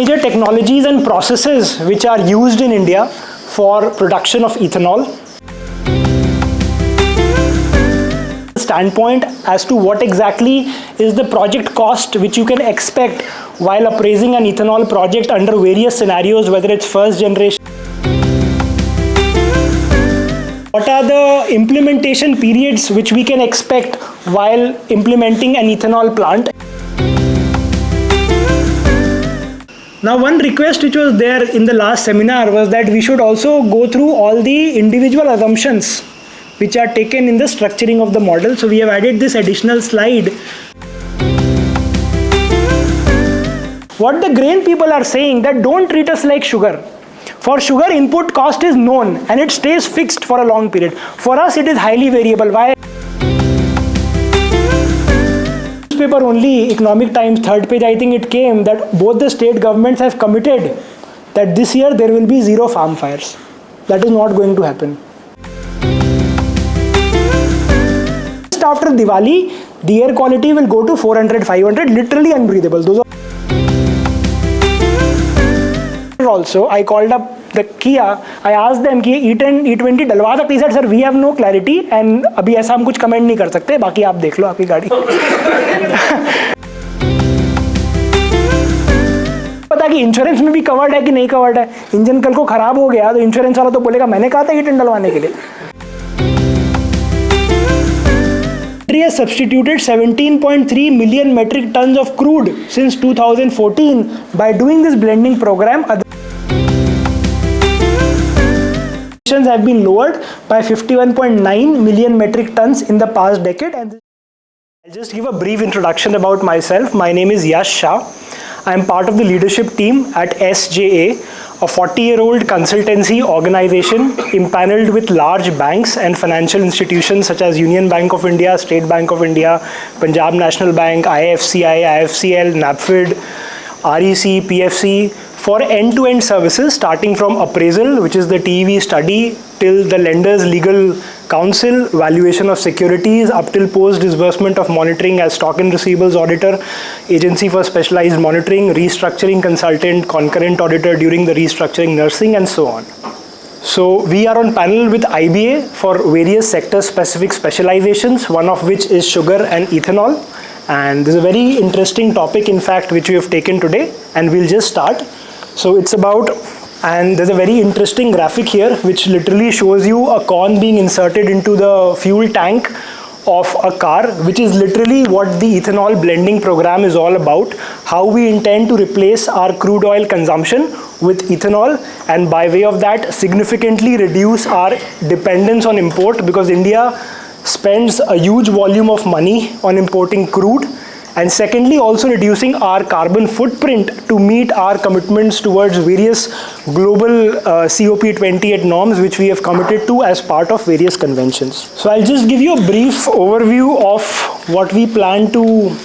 major technologies and processes which are used in India for production of ethanol. Standpoint as to what exactly is the project cost which you can expect while appraising an ethanol project under various scenarios, whether it's first generation. What are the implementation periods which we can expect while implementing an ethanol plant? Now, one request which was there in the last seminar was that we should also go through all the individual assumptions which are taken in the structuring of the model. So we have added this additional slide. What the grain people are saying that don't treat us like sugar. For sugar, input cost is known and it stays fixed for a long period. For us, it is highly variable. Why? Newspaper only, Economic Times, third page, I think it came that both the state governments have committed that this year there will be 0 farm fires. That is not going to happen. Just after Diwali, the air quality will go to 400, 500, literally unbreathable. Those are also, I called up the Kia, I asked them कि E10, E20 डलवा सकते. He said, sir, we have no clarity and अभी ऐसा हम कुछ comment नहीं कर सकते, बाकी आप देख लो आपकी गाड़ी. पता कि इंश्योरेंस में भी कवर्ड है कि नहीं कवर्ड है. इंजन कल को खराब हो गया तो इंश्योरेंस वाला तो बोलेगा मैंने कहा था E10 डलवाने के लिए. India has substituted 17.3 million metric tons of crude since 2014 by doing this blending program. Emissions have been lowered by 51.9 million metric tons in the past decade. And I'll just give a brief introduction about myself. My name is Yash Shah. I am part of the leadership team at SJA, a 40-year-old consultancy organization impaneled with large banks and financial institutions such as Union Bank of India, State Bank of India, Punjab National Bank, IFCI, IFCL, NAPFID, REC, PFC, for end-to-end services starting from appraisal, which is the TEV study, till the lender's legal counsel, valuation of securities, up till post-disbursement of monitoring as stock and receivables auditor, agency for specialized monitoring, restructuring consultant, concurrent auditor during the restructuring nursing, and so on. So we are on panel with IBA for various sector-specific specializations, one of which is sugar and ethanol. And this is a very interesting topic, in fact, which we have taken today, and we'll just start. So it's about, and there's a very interesting graphic here which literally shows you a corn being inserted into the fuel tank of a car, which is literally what the ethanol blending program is all about, how we intend to replace our crude oil consumption with ethanol, and by way of that significantly reduce our dependence on import, because India spends a huge volume of money on importing crude, and secondly also reducing our carbon footprint to meet our commitments towards various global COP28 norms which we have committed to as part of various conventions. So I'll just give you a brief overview of what we plan to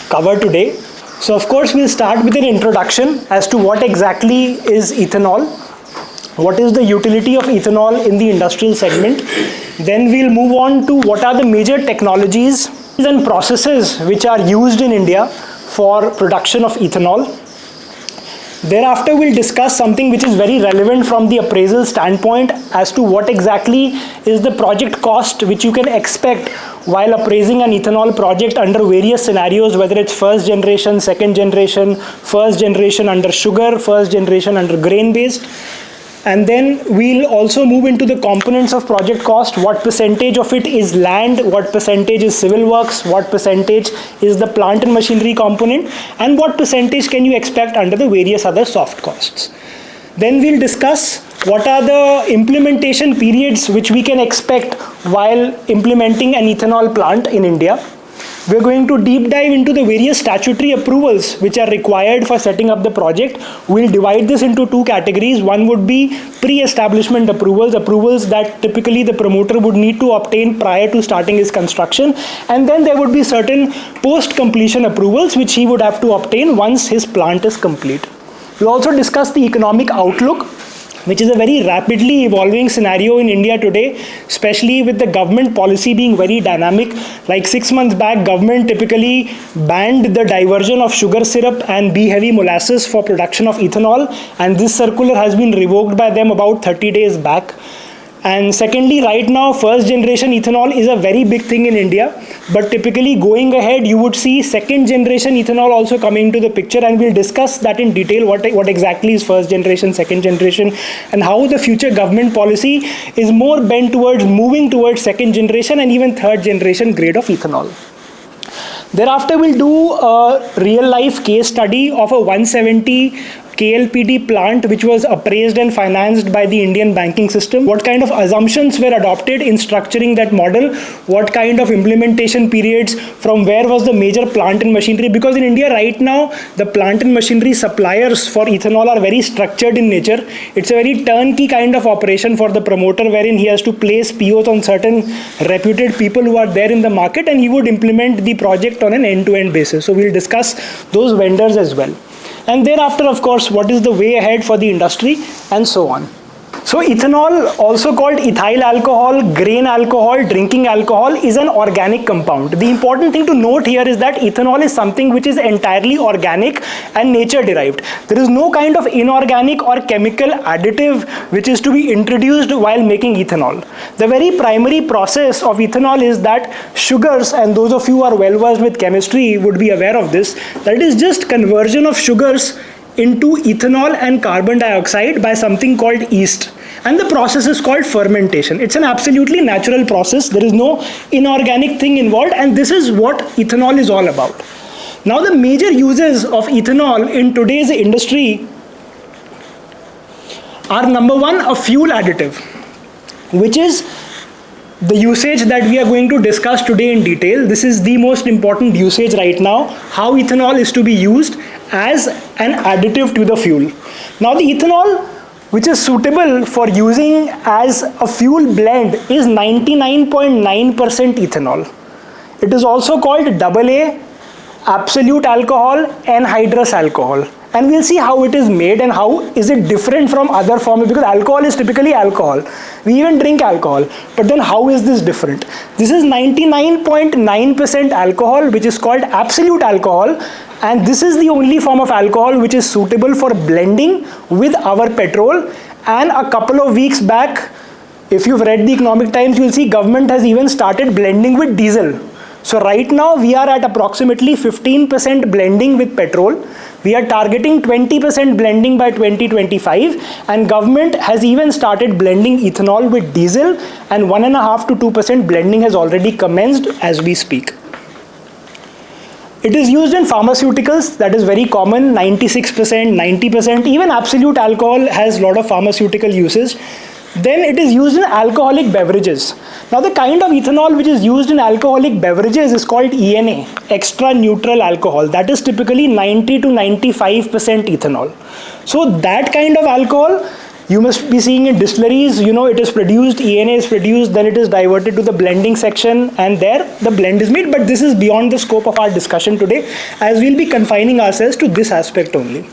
cover today. So of course we'll start with an introduction as to what exactly is ethanol, what is the utility of ethanol in the industrial segment. Then we'll move on to what are the major technologies and processes which are used in India for production of ethanol. Thereafter we'll discuss something which is very relevant from the appraisal standpoint as to what exactly is the project cost which you can expect while appraising an ethanol project under various scenarios, whether it's first generation, second generation, first generation under sugar, first generation under grain based. And then we'll also move into the components of project cost, what percentage of it is land, what percentage is civil works, what percentage is the plant and machinery component, and what percentage can you expect under the various other soft costs. Then we'll discuss what are the implementation periods which we can expect while implementing an ethanol plant in India. We're going to deep dive into the various statutory approvals which are required for setting up the project. We'll divide this into two categories. One would be pre-establishment approvals, approvals that typically the promoter would need to obtain prior to starting his construction. And then there would be certain post-completion approvals which he would have to obtain once his plant is complete. We'll also discuss the economic outlook which is a very rapidly evolving scenario in India today, especially with the government policy being very dynamic. Like 6 months back, government typically banned the diversion of sugar syrup and B-heavy molasses for production of ethanol, and this circular has been revoked by them about 30 days back. And secondly, right now, first generation ethanol is a very big thing in India, but typically going ahead, you would see second generation ethanol also coming into the picture, and we'll discuss that in detail, what exactly is first generation, second generation, and how the future government policy is more bent towards moving towards second generation and even third generation grade of ethanol. Thereafter, we'll do a real life case study of a 170 KLPD plant which was appraised and financed by the Indian banking system. What kind of assumptions were adopted in structuring that model? What kind of implementation periods? From where was the major plant and machinery? Because in India right now, the plant and machinery suppliers for ethanol are very structured in nature. It's a very turnkey kind of operation for the promoter, wherein he has to place POs on certain reputed people who are there in the market, and he would implement the project on an end-to-end basis. So we'll discuss those vendors as well. And thereafter, of course, what is the way ahead for the industry and so on. So ethanol, also called ethyl alcohol, grain alcohol, drinking alcohol, is an organic compound. The important thing to note here is that ethanol is something which is entirely organic and nature derived. There is no kind of inorganic or chemical additive which is to be introduced while making ethanol. The very primary process of ethanol is that sugars, and those of you who are well versed with chemistry would be aware of this, that it is just conversion of sugars into ethanol and carbon dioxide by something called yeast. And the process is called fermentation. It's an absolutely natural process. There is no inorganic thing involved, and this is what ethanol is all about. Now, the major uses of ethanol in today's industry are, number one, a fuel additive, which is the usage that we are going to discuss today in detail. This is the most important usage right now, how ethanol is to be used as an additive to the fuel. Now, the ethanol which is suitable for using as a fuel blend is 99.9% ethanol. It is also called AA, absolute alcohol, anhydrous alcohol. And we'll see how it is made and how is it different from other forms, because alcohol is typically alcohol. We even drink alcohol, but then how is this different? This is 99.9% alcohol, which is called absolute alcohol, and this is the only form of alcohol which is suitable for blending with our petrol. And a couple of weeks back, if you've read the Economic Times, you'll see government has even started blending with diesel. So right now we are at approximately 15% blending with petrol. We are targeting 20% blending by 2025, and government has even started blending ethanol with diesel, and 1.5 to 2% blending has already commenced as we speak. It is used in pharmaceuticals, that is very common, 96%, 90%, even absolute alcohol has a lot of pharmaceutical uses. Then it is used in alcoholic beverages. Now, the kind of ethanol which is used in alcoholic beverages is called ENA, extra neutral alcohol. That is typically 90 to 95% ethanol. So that kind of alcohol you must be seeing in distilleries. You know, it is produced, ENA is produced, then it is diverted to the blending section, and there the blend is made. But this is beyond the scope of our discussion today, as we'll be confining ourselves to this aspect only.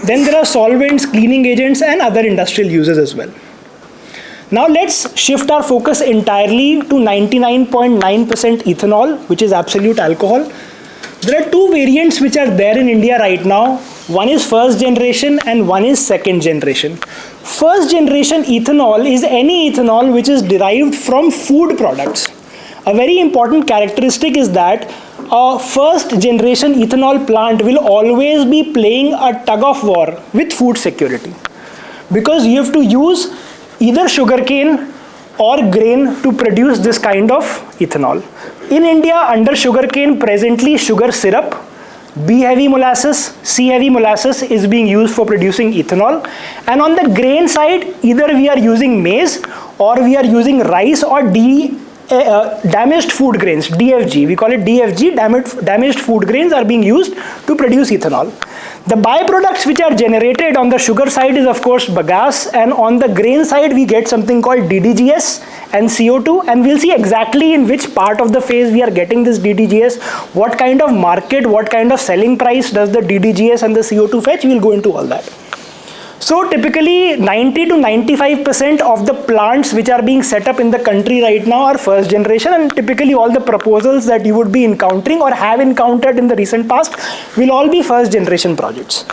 Then there are solvents, cleaning agents, and other industrial uses as well. Now let's shift our focus entirely to 99.9% ethanol, which is absolute alcohol. There are two variants which are there in India right now. One is first generation and one is second generation. First generation ethanol is any ethanol which is derived from food products. A very important characteristic is that a first generation ethanol plant will always be playing a tug of war with food security, because you have to use either sugarcane or grain to produce this kind of ethanol. In India, under sugarcane, presently sugar syrup, B-heavy molasses, C-heavy molasses is being used for producing ethanol. And on the grain side, either we are using maize or we are using rice or damaged food grains, DFG. We call it DFG, damaged food grains are being used to produce ethanol. The byproducts which are generated on the sugar side is of course bagasse, and on the grain side we get something called DDGS and CO2, and we'll see exactly in which part of the phase we are getting this DDGS, what kind of market, what kind of selling price does the DDGS and the CO2 fetch. We'll go into all that. So typically 90 to 95% of the plants which are being set up in the country right now are first generation, and typically all the proposals that you would be encountering or have encountered in the recent past will all be first generation projects.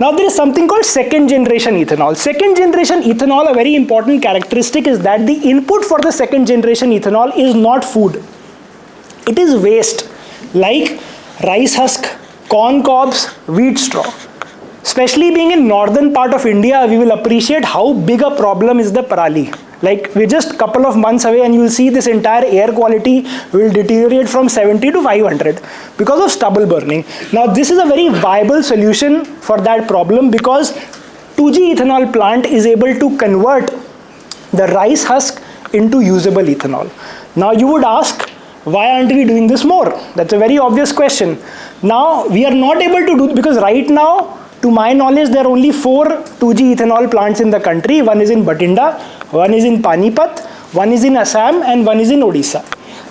Now there is something called second generation ethanol. Second generation ethanol, a very important characteristic is that the input for the second generation ethanol is not food. It is waste like rice husk, corn cobs, wheat straw. Especially being in northern part of India, we will appreciate how big a problem is the parali. Like we're just a couple of months away and you'll see this entire air quality will deteriorate from 70 to 500 because of stubble burning. Now this is a very viable solution for that problem because 2G ethanol plant is able to convert the rice husk into usable ethanol. Now you would ask, why aren't we doing this more? That's a very obvious question. Now we are not able to do, because right now, to my knowledge, there are only 4 2G ethanol plants in the country. One is in Bathinda, one is in Panipat, one is in Assam, and one is in Odisha.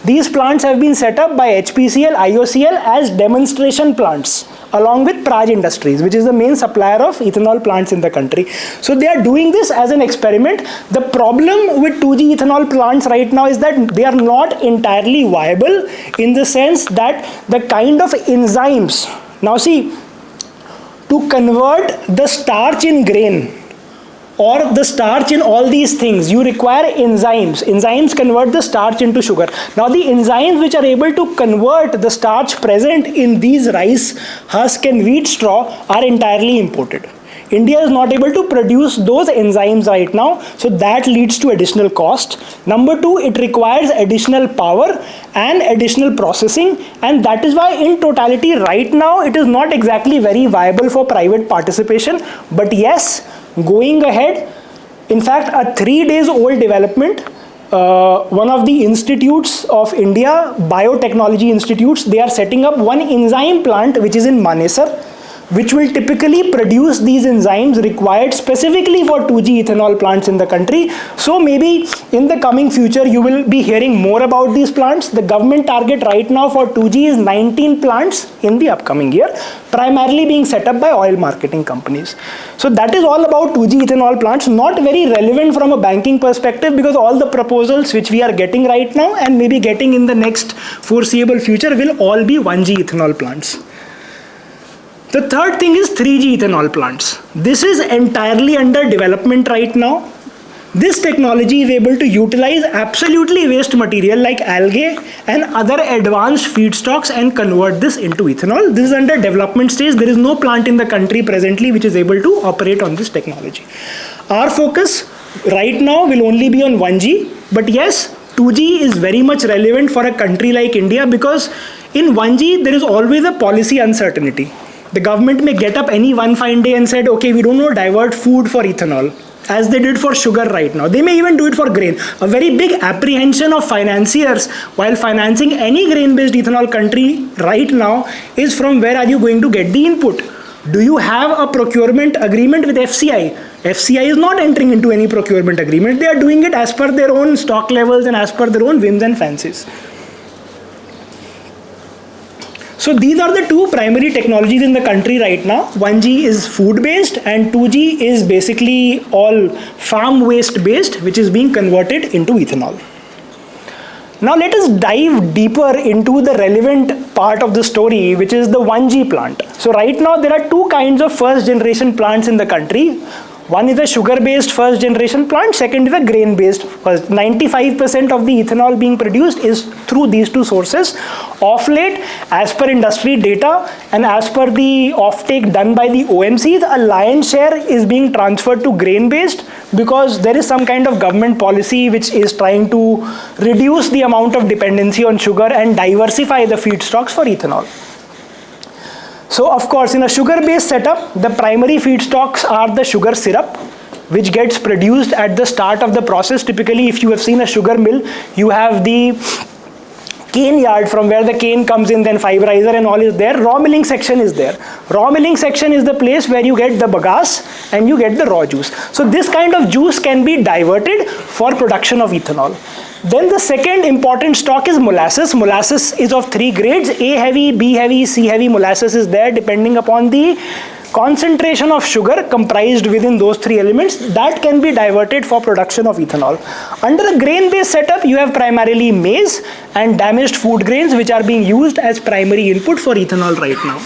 These plants have been set up by HPCL, IOCL as demonstration plants along with Praj Industries, which is the main supplier of ethanol plants in the country. So they are doing this as an experiment. The problem with 2G ethanol plants right now is that they are not entirely viable in the sense that the kind of enzymes, now see, to convert the starch in grain or the starch in all these things, you require enzymes. Enzymes convert the starch into sugar. Now the enzymes which are able to convert the starch present in these rice husk and wheat straw are entirely imported. India is not able to produce those enzymes right now, so that leads to additional cost. Number 2, it requires additional power and additional processing, and that is why in totality right now it is not exactly very viable for private participation. But yes, going ahead, in fact a 3 days old development, one of the institutes of India, biotechnology institutes, they are setting up one enzyme plant which is in Manesar, which will typically produce these enzymes required specifically for 2G ethanol plants in the country. So maybe in the coming future you will be hearing more about these plants. The government target right now for 2G is 19 plants in the upcoming year, primarily being set up by oil marketing companies. So that is all about 2G ethanol plants, not very relevant from a banking perspective because all the proposals which we are getting right now and maybe getting in the next foreseeable future will all be 1G ethanol plants. The third thing is 3G ethanol plants. This is entirely under development right now. This technology is able to utilize absolutely waste material like algae and other advanced feedstocks and convert this into ethanol. This is under development stage. There is no plant in the country presently which is able to operate on this technology. Our focus right now will only be on 1G, but yes, 2G is very much relevant for a country like India because in 1G there is always a policy uncertainty. The government may get up any one fine day and said, okay, we don't want to divert food for ethanol, as they did for sugar right now. They may even do it for grain. A very big apprehension of financiers while financing any grain-based ethanol country right now is from where are you going to get the input? Do you have a procurement agreement with FCI? FCI is not entering into any procurement agreement. They are doing it as per their own stock levels and as per their own whims and fancies. So these are the 2 primary technologies in the country right now. 1G is food based and 2G is basically all farm waste based, which is being converted into ethanol. Now let us dive deeper into the relevant part of the story, which is the 1G plant. So right now there are 2 kinds of first generation plants in the country. One is a sugar-based first generation plant, second is a grain-based. 95% of the ethanol being produced is through these 2 sources. Of late, as per industry data and as per the offtake done by the OMCs, a lion's share is being transferred to grain-based because there is some kind of government policy which is trying to reduce the amount of dependency on sugar and diversify the feedstocks for ethanol. So of course, in a sugar-based setup, the primary feedstocks are the sugar syrup, which gets produced at the start of the process. Typically, if you have seen a sugar mill, you have the cane yard from where the cane comes in, then fiberizer and all is there. Raw milling section is there. Raw milling section is the place where you get the bagasse and you get the raw juice. So this kind of juice can be diverted for production of ethanol. Then the second important stock is molasses. Molasses is of 3 grades. A heavy, B heavy, C heavy molasses is there depending upon the concentration of sugar comprised within those three elements that can be diverted for production of ethanol. Under a grain-based setup, you have primarily maize and damaged food grains which are being used as primary input for ethanol right now.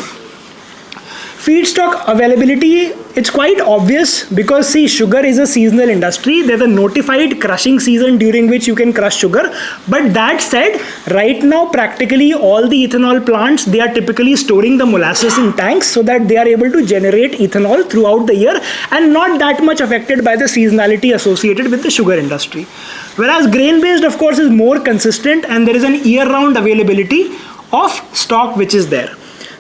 Feedstock availability, it's quite obvious because see, sugar is a seasonal industry. There's a notified crushing season during which you can crush sugar. But that said, right now practically all the ethanol plants, they are typically storing the molasses in tanks so that they are able to generate ethanol throughout the year and not that much affected by the seasonality associated with the sugar industry. Whereas grain-based, of course, is more consistent and there is an year-round availability of stock which is there.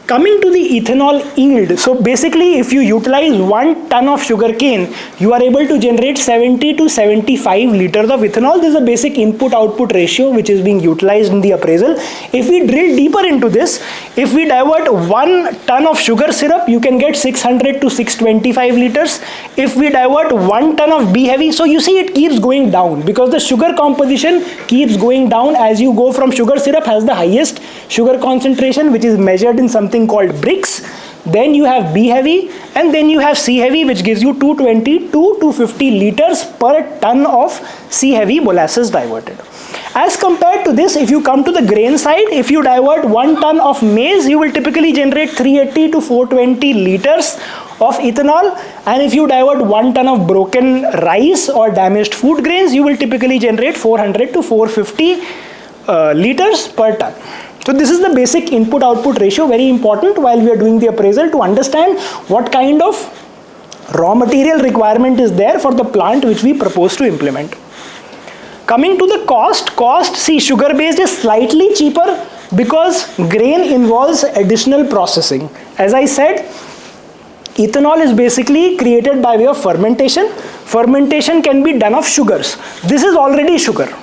Coming to the ethanol yield, so basically if you utilize 1 ton of sugar cane, you are able to generate 70 to 75 liters of ethanol. This is a basic input-output ratio which is being utilized in the appraisal. If we drill deeper into this, if we divert 1 ton of sugar syrup, you can get 600 to 625 liters. If we divert 1 ton of B-heavy, so you see it keeps going down because the sugar composition keeps going down as you go from sugar syrup has the highest sugar concentration which is measured in something called bricks, then you have B heavy, and then you have C heavy which gives you 220 to 250 liters per ton of C heavy molasses diverted. As compared to this, if you come to the grain side, if you divert 1 ton of maize, you will typically generate 380 to 420 liters of ethanol, and if you divert 1 ton of broken rice or damaged food grains, you will typically generate 400 to 450 liters per ton. So this is the basic input-output ratio, very important while we are doing the appraisal to understand what kind of raw material requirement is there for the plant which we propose to implement. Coming to the cost, see, sugar-based is slightly cheaper because grain involves additional processing. As I said, ethanol is basically created by way of fermentation. Fermentation can be done of sugars. This is already sugar.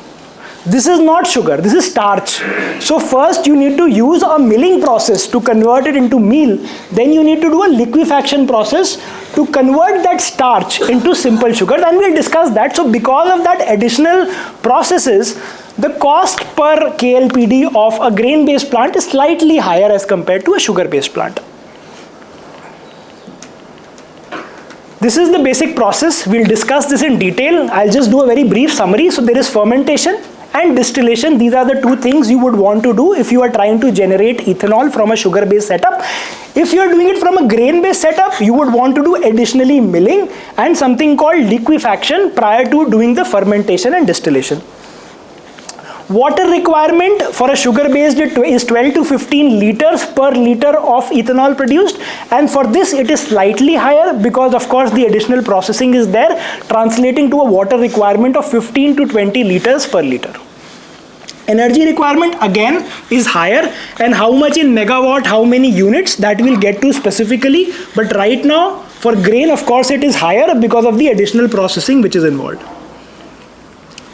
This is not sugar, this is starch. So first you need to use a milling process to convert it into meal. Then you need to do a liquefaction process to convert that starch into simple sugar, and we'll discuss that. So because of that additional processes, the cost per KLPD of a grain-based plant is slightly higher as compared to a sugar-based plant. This is the basic process. We'll discuss this in detail. I'll just do a very brief summary. So there is fermentation and distillation. These are the two things you would want to do if you are trying to generate ethanol from a sugar-based setup. If you are doing it from a grain-based setup, you would want to do additionally milling and something called liquefaction prior to doing the fermentation and distillation. Water requirement for a sugar-based is 12 to 15 liters per liter of ethanol produced, and for this it is slightly higher because of course the additional processing is there, translating to a water requirement of 15 to 20 liters per liter. Energy requirement again is higher, and how much in megawatt, how many units, that we'll get to specifically, but right now for grain of course it is higher because of the additional processing which is involved.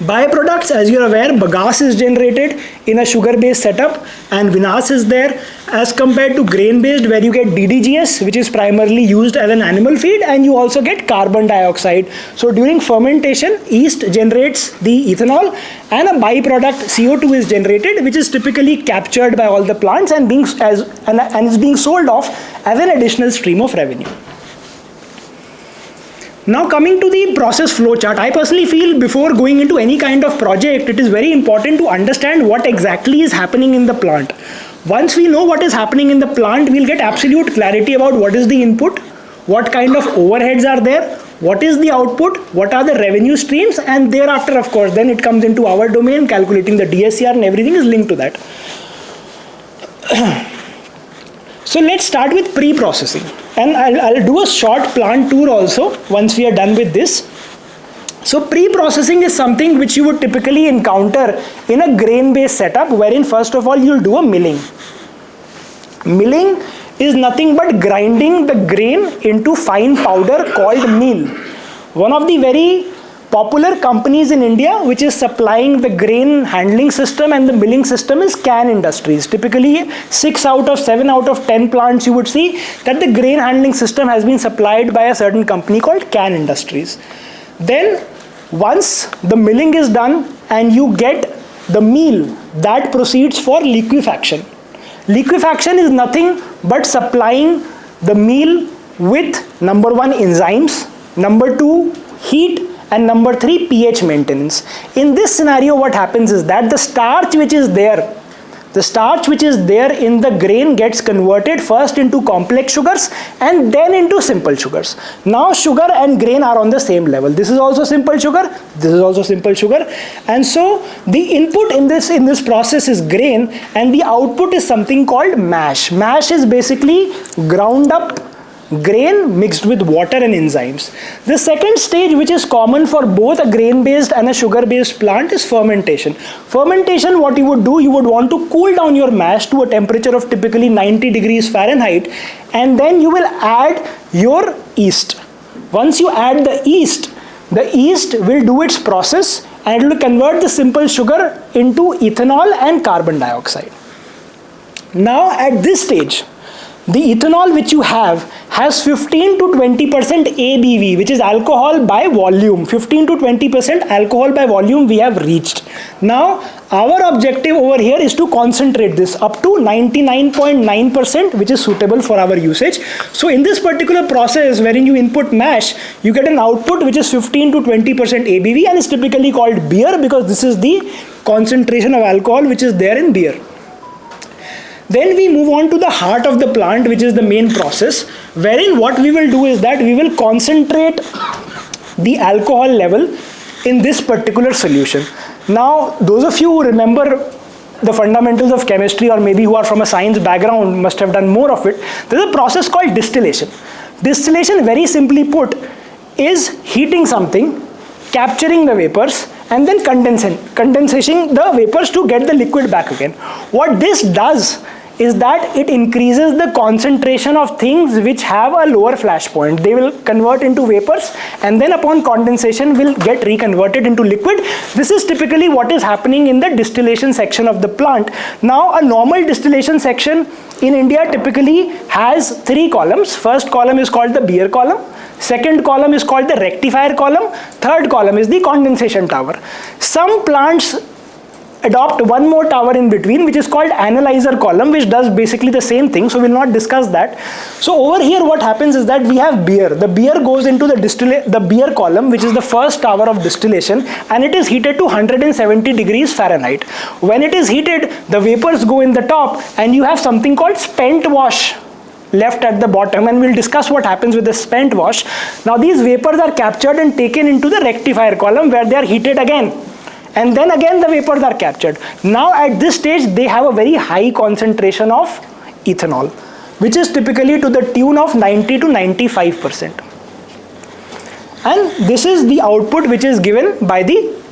Byproducts, as you are aware, bagasse is generated in a sugar-based setup and vinasse is there, as compared to grain-based where you get DDGS, which is primarily used as an animal feed, and you also get carbon dioxide. So during fermentation, yeast generates the ethanol and a byproduct CO2 is generated, which is typically captured by all the plants and is being sold off as an additional stream of revenue. Now coming to the process flow chart, I personally feel before going into any kind of project, it is very important to understand what exactly is happening in the plant. Once we know what is happening in the plant, we'll get absolute clarity about what is the input, what kind of overheads are there, what is the output, what are the revenue streams, and thereafter of course then it comes into our domain, calculating the DSCR and everything is linked to that. So let's start with pre-processing, and I'll do a short plant tour also once we are done with this. So pre-processing is something which you would typically encounter in a grain-based setup, wherein first of all you'll do a milling. Milling is nothing but grinding the grain into fine powder called meal. One of the very popular companies in India which is supplying the grain handling system and the milling system is Can Industries. Typically 6 out of 7 out of 10 plants you would see that the grain handling system has been supplied by a certain company called Can Industries. Then once the milling is done and you get the meal, that proceeds for liquefaction. Liquefaction is nothing but supplying the meal with number 1 enzymes, number 2 heat, and number 3 pH maintenance. In this scenario, what happens is that the starch which is there in the grain gets converted first into complex sugars and then into simple sugars. Now sugar and grain are on the same level. This is also simple sugar, this is also simple sugar, and so the input in this process is grain and the output is something called mash. Mash is basically ground up grain mixed with water and enzymes. The second stage, which is common for both a grain-based and a sugar-based plant, is fermentation. Fermentation, what you would do, you would want to cool down your mash to a temperature of typically 90 degrees Fahrenheit, and then you will add your yeast. Once you add the yeast will do its process and it will convert the simple sugar into ethanol and carbon dioxide. Now at this stage, the ethanol which you have has 15 to 20% ABV, which is alcohol by volume. 15 to 20% alcohol by volume we have reached. Now our objective over here is to concentrate this up to 99.9%, which is suitable for our usage. So in this particular process wherein you input mash, you get an output which is 15 to 20% ABV and is typically called beer because this is the concentration of alcohol which is there in beer. Then we move on to the heart of the plant, which is the main process, wherein what we will do is that we will concentrate the alcohol level in this particular solution. Now, those of you who remember the fundamentals of chemistry or maybe who are from a science background must have done more of it. There's a process called distillation. Distillation, very simply put, is heating something, capturing the vapors, and then condensing the vapors to get the liquid back again. What this does is that it increases the concentration of things which have a lower flash point. They will convert into vapors and then upon condensation will get reconverted into liquid. This is typically what is happening in the distillation section of the plant. Now a normal distillation section in India typically has 3 columns. First column is called the beer column. Second column is called the rectifier column. Third column is the condensation tower. Some plants adopt one more tower in between, which is called analyzer column, which does basically the same thing. So we'll not discuss that. So over here what happens is that we have beer. The beer goes into the beer column, which is the first tower of distillation, and it is heated to 170 degrees Fahrenheit. When it is heated, the vapors go in the top and you have something called spent wash left at the bottom, and we'll discuss what happens with the spent wash. Now these vapors are captured and taken into the rectifier column where they are heated again, and then again the vapors are captured. Now at this stage they have a very high concentration of ethanol, which is typically to the tune of 90 to 95%. And this is the output which is given by the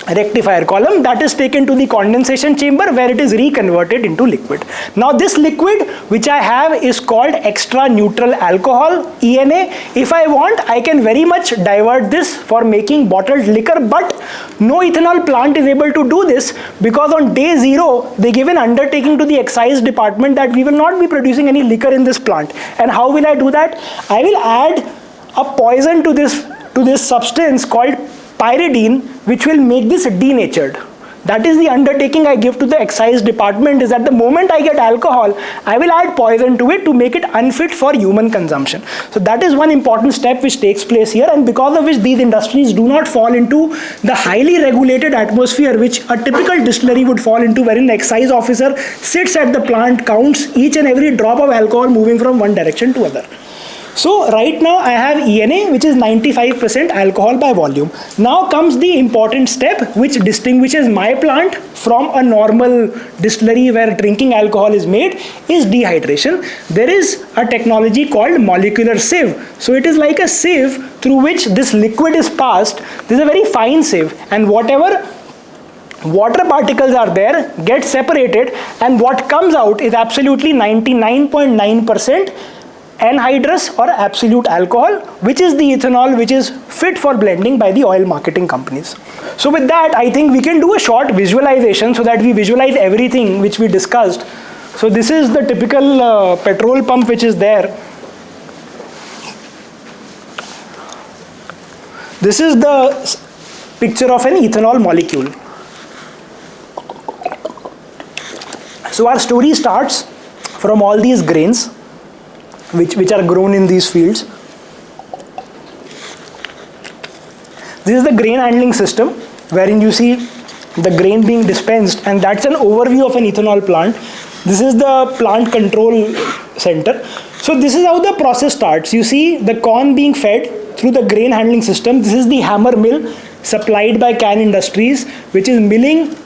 rectifier column, that is taken to the condensation chamber where it is reconverted into liquid. Now this liquid which I have is called extra neutral alcohol, ENA. If I want, I can very much divert this for making bottled liquor, but no ethanol plant is able to do this because on day 0 they give an undertaking to the excise department that we will not be producing any liquor in this plant. And how will I do that? I will add a poison to this substance called pyridine, which will make this denatured. That is the undertaking I give to the excise department, is that the moment I get alcohol, I will add poison to it to make it unfit for human consumption. So that is one important step which takes place here, and because of which these industries do not fall into the highly regulated atmosphere which a typical distillery would fall into, wherein the excise officer sits at the plant, counts each and every drop of alcohol moving from one direction to other. So right now I have ENA, which is 95% alcohol by volume. Now comes the important step which distinguishes my plant from a normal distillery where drinking alcohol is made, is dehydration. There is a technology called molecular sieve. So it is like a sieve through which this liquid is passed. This is a very fine sieve, and whatever water particles are there get separated, and what comes out is absolutely 99.9% anhydrous or absolute alcohol, which is the ethanol which is fit for blending by the oil marketing companies. So with that, I think we can do a short visualization so that we visualize everything which we discussed. So this is the typical petrol pump which is there. This is the picture of an ethanol molecule. So our story starts from all these grains. which are grown in these fields. This is the grain handling system, wherein you see the grain being dispensed, and that's an overview of an ethanol plant. This is the plant control center. So this is how the process starts. You see the corn being fed through the grain handling system. This is the hammer mill supplied by Can Industries, which is milling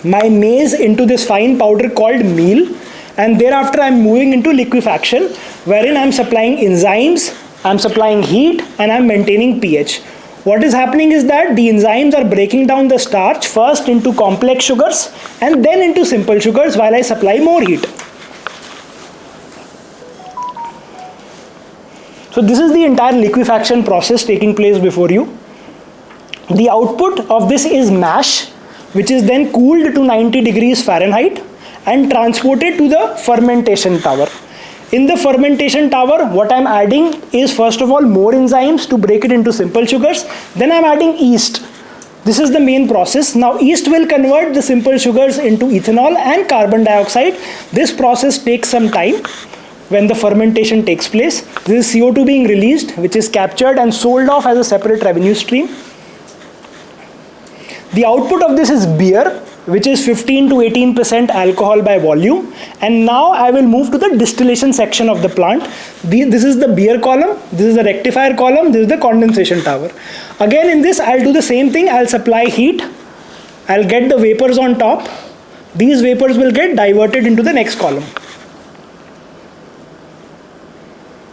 my maize into this fine powder called meal. And thereafter I'm moving into liquefaction, wherein I'm supplying enzymes, I'm supplying heat, and I'm maintaining pH. What is happening is that the enzymes are breaking down the starch first into complex sugars and then into simple sugars while I supply more heat. So this is the entire liquefaction process taking place before you. The output of this is mash, which is then cooled to 90 degrees Fahrenheit and transported to the fermentation tower. In the fermentation tower, what I'm adding is first of all more enzymes to break it into simple sugars. Then I'm adding yeast. This is the main process. Now yeast will convert the simple sugars into ethanol and carbon dioxide. This process takes some time when the fermentation takes place. This is CO2 being released, which is captured and sold off as a separate revenue stream. The output of this is beer, which is 15 to 18% alcohol by volume. And now I will move to the distillation section of the plant. This is the beer column, this is the rectifier column, this is the condensation tower. Again in this I'll do the same thing. I'll supply heat, I'll get the vapors on top. These vapors will get diverted into the next column,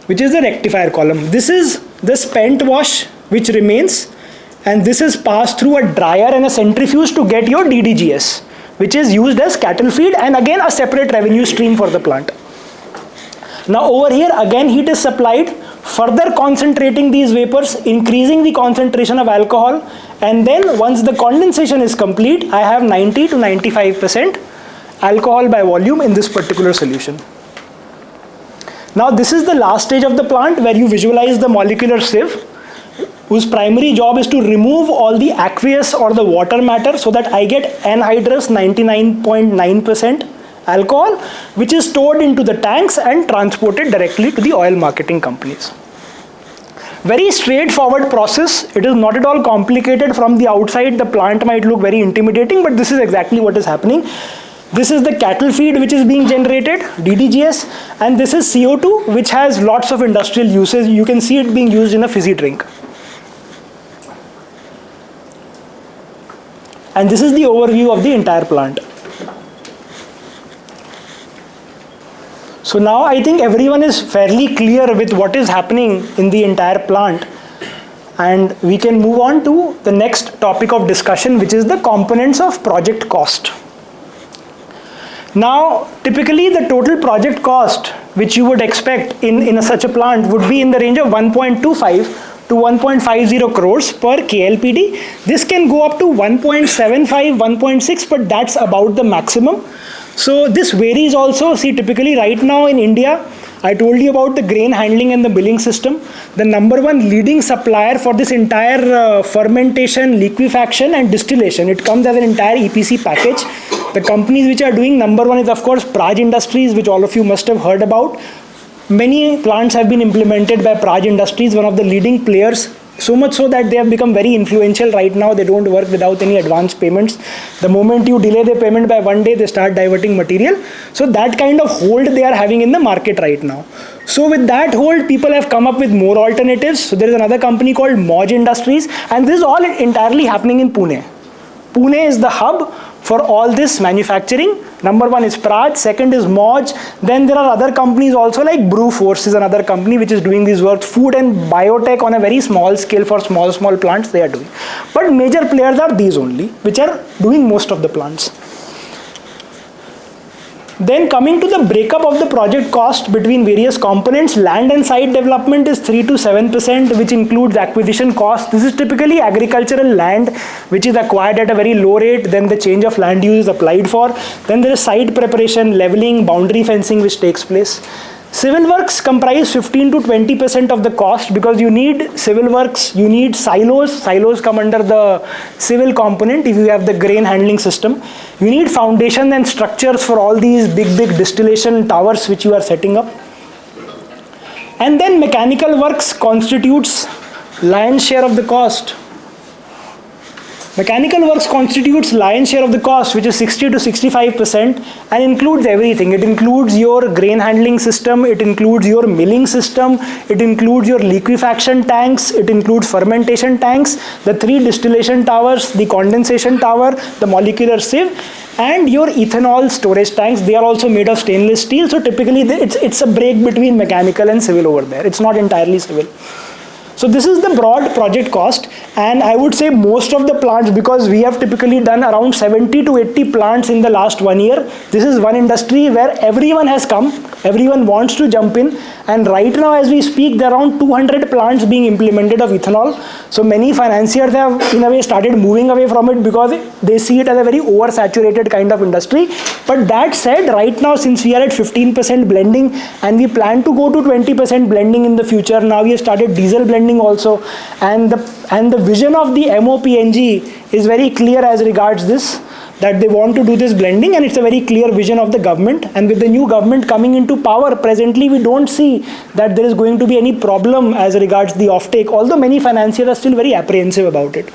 which is the rectifier column. This is the spent wash which remains, and this is passed through a dryer and a centrifuge to get your DDGS, which is used as cattle feed and again a separate revenue stream for the plant. Now over here again heat is supplied, further concentrating these vapors, increasing the concentration of alcohol, and then once the condensation is complete, I have 90 to 95% alcohol by volume in this particular solution. Now this is the last stage of the plant where you visualize the molecular sieve, whose primary job is to remove all the aqueous or the water matter so that I get anhydrous 99.9% alcohol, which is stored into the tanks and transported directly to the oil marketing companies. Very straightforward process. It is not at all complicated. From the outside the plant might look very intimidating, but this is exactly what is happening. This is the cattle feed which is being generated, DDGS, and this is CO2 which has lots of industrial uses. You can see it being used in a fizzy drink. And this is the overview of the entire plant. So now I think everyone is fairly clear with what is happening in the entire plant, and we can move on to the next topic of discussion, which is the components of project cost. Now typically the total project cost which you would expect in such a plant would be in the range of 1.25 to 1.50 crores per KLPD. This can go up to 1.75, 1.6, but that's about the maximum. So this varies also. See, typically right now in India, I told you about the grain handling and the billing system. The number one leading supplier for this entire fermentation, liquefaction and distillation, it comes as an entire EPC package. The companies which are doing number one is of course Praj Industries, which all of you must have heard about. Many plants have been implemented by Praj Industries, one of the leading players, so much so that they have become very influential right now. They don't work without any advance payments. The moment you delay their payment by one day, they start diverting material. So that kind of hold they are having in the market right now. So with that hold, people have come up with more alternatives. So there is another company called Moj Industries, and this is all entirely happening in Pune. Pune is the hub for all this manufacturing. Number one is Praj, second is Moj. Then there are other companies also like Brewforce is another company which is doing these work. Food and biotech on a very small scale for small plants they are doing. But major players are these only, which are doing most of the plants. Then coming to the breakup of the project cost between various components, land and site development is 3 to 7%, which includes acquisition cost. This is typically agricultural land which is acquired at a very low rate, then the change of land use is applied for. Then there is site preparation, leveling, boundary fencing which takes place. Civil works comprise 15 to 20% of the cost because you need civil works, you need silos. Silos come under the civil component if you have the grain handling system. You need foundation and structures for all these big distillation towers which you are setting up. And then mechanical works constitutes lion's share of the cost. Mechanical works constitutes lion's share of the cost, which is 60 to 65%, and includes everything. It includes your grain handling system, it includes your milling system, it includes your liquefaction tanks, it includes fermentation tanks, the 3 distillation towers, the condensation tower, the molecular sieve, and your ethanol storage tanks. They are also made of stainless steel, so typically it's a break between mechanical and civil over there. It's not entirely civil. So this is the broad project cost, and I would say most of the plants, because we have typically done around 70 to 80 plants in the last 1 year, this is one industry where everyone has come, everyone wants to jump in, and right now as we speak there are around 200 plants being implemented of ethanol. So many financiers have in a way started moving away from it because they see it as a very oversaturated kind of industry. But that said, right now since we are at 15% blending and we plan to go to 20% blending in the future, now we have started diesel blending also, and the vision of the MOPNG is very clear as regards this, that they want to do this blending, and it's a very clear vision of the government. And with the new government coming into power, presently we don't see that there is going to be any problem as regards the offtake, although many financiers are still very apprehensive about it.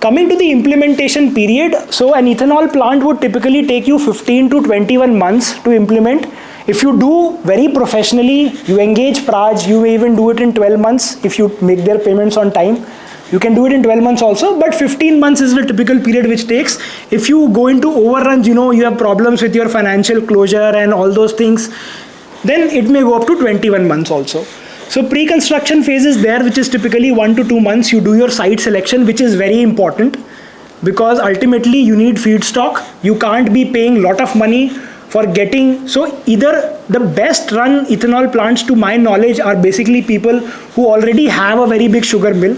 Coming to the implementation period, so an ethanol plant would typically take you 15 to 21 months to implement. If you do very professionally, you engage Praj, you may even do it in 12 months if you make their payments on time. You can do it in 12 months also, but 15 months is the typical period which takes. If you go into overruns, you have problems with your financial closure and all those things, then it may go up to 21 months also. So pre-construction phase is there, which is typically 1 to 2 months. You do your site selection, which is very important because ultimately you need feedstock. You can't be paying a lot of money for getting, so either the best run ethanol plants to my knowledge are basically people who already have a very big sugar mill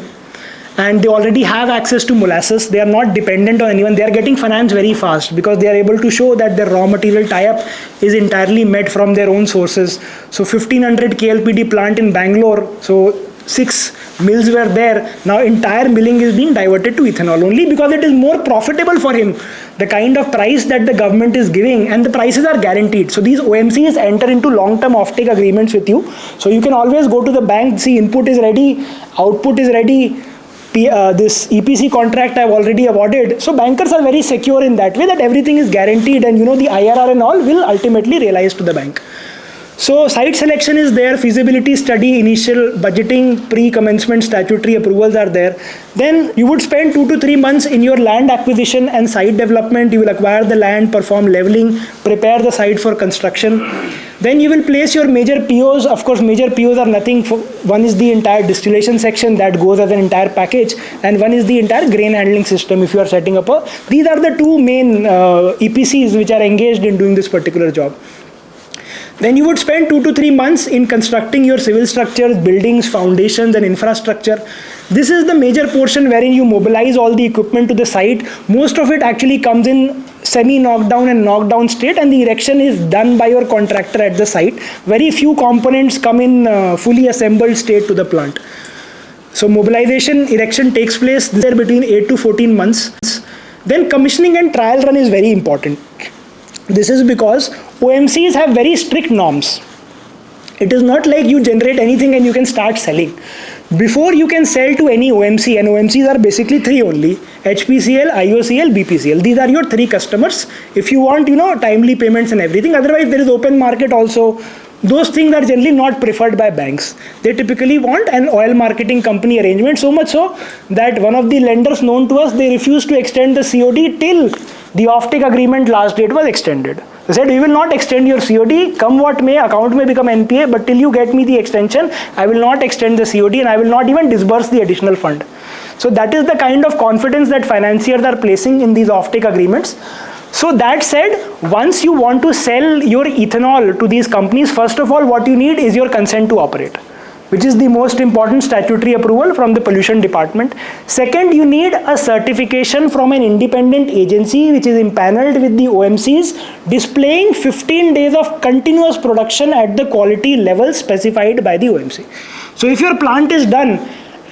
and they already have access to molasses. They are not dependent on anyone. They are getting financed very fast because they are able to show that their raw material tie-up is entirely met from their own sources. So 1500 KLPD plant in Bangalore, so 6 mills were there. Now entire milling is being diverted to ethanol only because it is more profitable for him. The kind of price that the government is giving, and the prices are guaranteed. So these OMCs enter into long-term offtake agreements with you. So you can always go to the bank, see input is ready, output is ready, this EPC contract I've already awarded. So bankers are very secure in that way that everything is guaranteed, and the IRR and all will ultimately realize to the bank. So site selection is there, feasibility study, initial budgeting, pre-commencement statutory approvals are there. Then you would spend 2 to 3 months in your land acquisition and site development. You will acquire the land, perform leveling, prepare the site for construction. Then you will place your major POs. Of course, major POs are nothing. One is the entire distillation section that goes as an entire package, and one is the entire grain handling system if you are setting up these are the two main EPCs which are engaged in doing this particular job. Then you would spend 2 to 3 months in constructing your civil structures, buildings, foundations and infrastructure. This is the major portion wherein you mobilize all the equipment to the site. Most of it actually comes in semi-knockdown and knockdown state, and the erection is done by your contractor at the site. Very few components come in fully assembled state to the plant. So mobilization, erection takes place there between 8 to 14 months. Then commissioning and trial run is very important. This is because OMCs have very strict norms. It is not like you generate anything and you can start selling. Before you can sell to any OMC, and OMCs are basically 3 only: HPCL, IOCL, BPCL. These are your 3 customers. If you want, timely payments and everything. Otherwise, there is open market also. Those things are generally not preferred by banks. They typically want an oil marketing company arrangement, so much so that one of the lenders known to us, they refused to extend the COD till the offtake agreement last date was extended. They said, we will not extend your COD, come what may, account may become NPA, but till you get me the extension, I will not extend the COD and I will not even disburse the additional fund. So that is the kind of confidence that financiers are placing in these offtake agreements. So that said, once you want to sell your ethanol to these companies, first of all, what you need is your consent to operate, which is the most important statutory approval from the pollution department. Second, you need a certification from an independent agency which is impaneled with the OMCs, displaying 15 days of continuous production at the quality level specified by the OMC. So if your plant is done,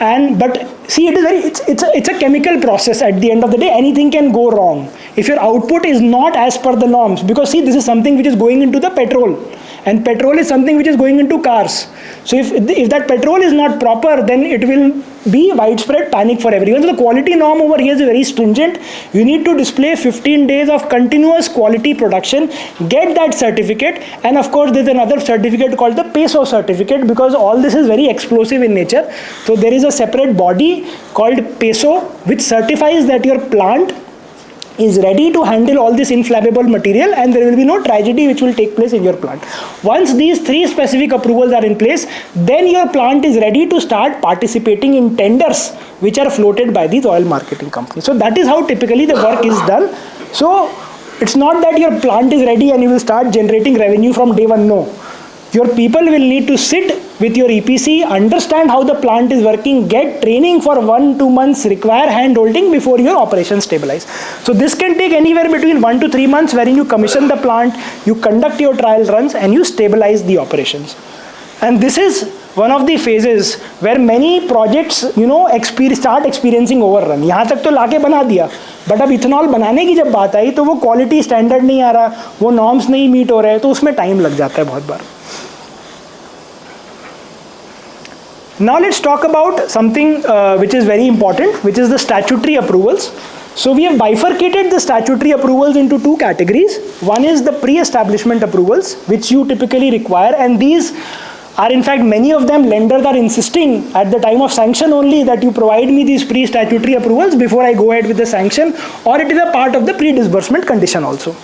but see, it's a chemical process. At the end of the day, anything can go wrong if your output is not as per the norms, because see, this is something which is going into the petrol, And petrol is something which is going into cars. So if that petrol is not proper, then it will be widespread panic for everyone. So the quality norm over here is very stringent. You need to display 15 days of continuous quality production, get that certificate, and of course there's another certificate called the PESO certificate, because all this is very explosive in nature. So there is a separate body called PESO which certifies that your plant is ready to handle all this inflammable material, and there will be no tragedy which will take place in your plant. Once these 3 specific approvals are in place, then your plant is ready to start participating in tenders which are floated by these oil marketing companies. So that is how typically the work is done. So it's not that your plant is ready and you will start generating revenue from day one. No. Your people will need to sit with your EPC, understand how the plant is working, get training for 1-2 months, require hand holding before your operations stabilize. So this can take anywhere between 1 to 3 months, wherein you commission the plant, you conduct your trial runs, and you stabilize the operations. And this is one of the phases where many projects, start experiencing overrun. यहाँ तक तो लाके बना दिया, but अब ethanol बनाने की जब बात आई तो वो क्वालिटी स्टैंडर्ड नहीं आ रहा, वो नॉर्म्स नहीं मीट हो रहे, तो उसमें टाइम लग जाता है बहुत बार. Now let's talk about something which is very important, which is the statutory approvals. So we have bifurcated the statutory approvals into 2 categories. One is the pre-establishment approvals, which you typically require, and these are, in fact, many of them lenders are insisting at the time of sanction only that you provide me these pre-statutory approvals before I go ahead with the sanction, or it is a part of the pre-disbursement condition also.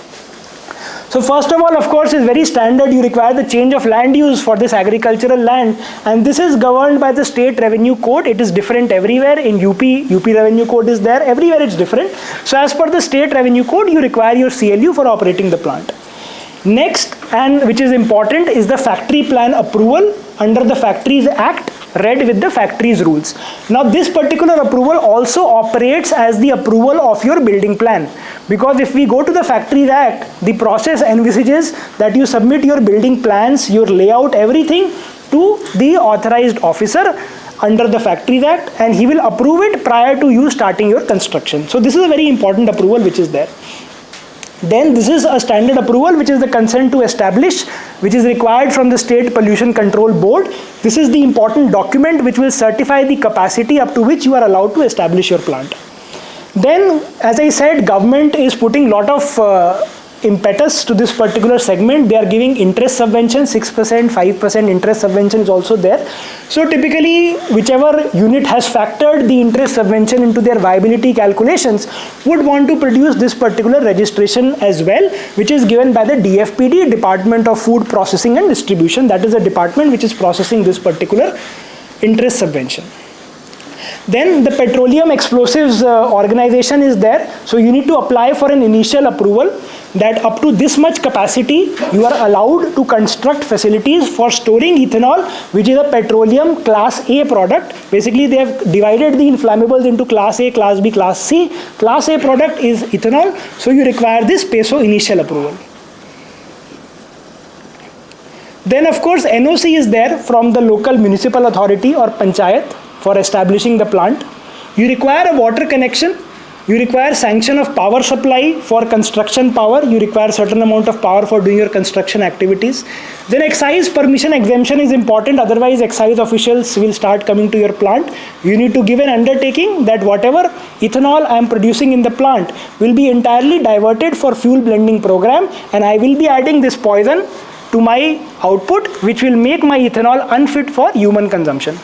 So first of all, of course, is very standard. You require the change of land use for this agricultural land, and this is governed by the state revenue code. It is different everywhere. In UP revenue code is there. Everywhere it's different. So as per the state revenue code, you require your CLU for operating the plant. Next, and which is important, is the factory plan approval under the Factories Act, read with the factories rules. Now this particular approval also operates as the approval of your building plan, because if we go to the Factories Act, the process envisages that you submit your building plans, your layout, everything to the authorized officer under the Factories Act, and he will approve it prior to you starting your construction. So this is a very important approval which is there. Then this is a standard approval, which is the consent to establish, which is required from the State Pollution Control Board. This is the important document which will certify the capacity up to which you are allowed to establish your plant. Then, as I said, government is putting lot of impetus to this particular segment. They are giving interest subvention, 6%, 5% interest subvention is also there. So typically, whichever unit has factored the interest subvention into their viability calculations would want to produce this particular registration as well, which is given by the DFPD, Department of Food Processing and Distribution. That is the department which is processing this particular interest subvention. Then the Petroleum Explosives organization is there. So you need to apply for an initial approval that up to this much capacity you are allowed to construct facilities for storing ethanol, which is a petroleum class A product. Basically they have divided the inflammables into class A, class B, class C. Class A product is ethanol, so you require this PESO initial approval. Then of course NOC is there from the local municipal authority or panchayat for establishing the plant. You require a water connection. You require sanction of power supply for construction power. You require certain amount of power for doing your construction activities. Then excise permission exemption is important. Otherwise, excise officials will start coming to your plant. You need to give an undertaking that whatever ethanol I am producing in the plant will be entirely diverted for fuel blending program, and I will be adding this poison to my output, which will make my ethanol unfit for human consumption.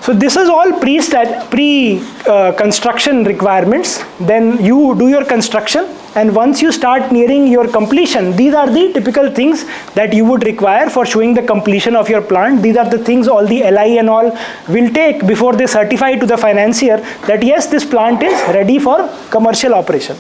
So this is all pre-construction requirements. Then you do your construction, and once you start nearing your completion, these are the typical things that you would require for showing the completion of your plant. These are the things all the LI and all will take before they certify to the financier that yes, this plant is ready for commercial operation.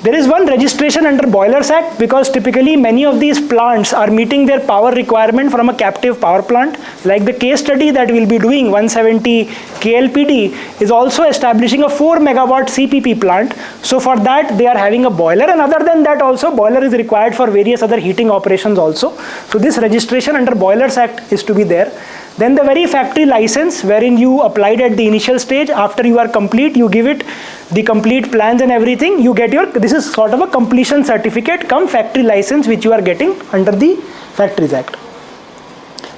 There is one registration under Boilers Act, because typically many of these plants are meeting their power requirement from a captive power plant. Like the case study that we'll be doing, 170 KLPD, is also establishing a 4 megawatt CPP plant. So for that they are having a boiler, and other than that also boiler is required for various other heating operations also. So this registration under Boilers Act is to be there. Then the very factory license wherein you applied at the initial stage, after you are complete, you give it the complete plans and everything, you get your, this is sort of a completion certificate come factory license which you are getting under the Factories Act.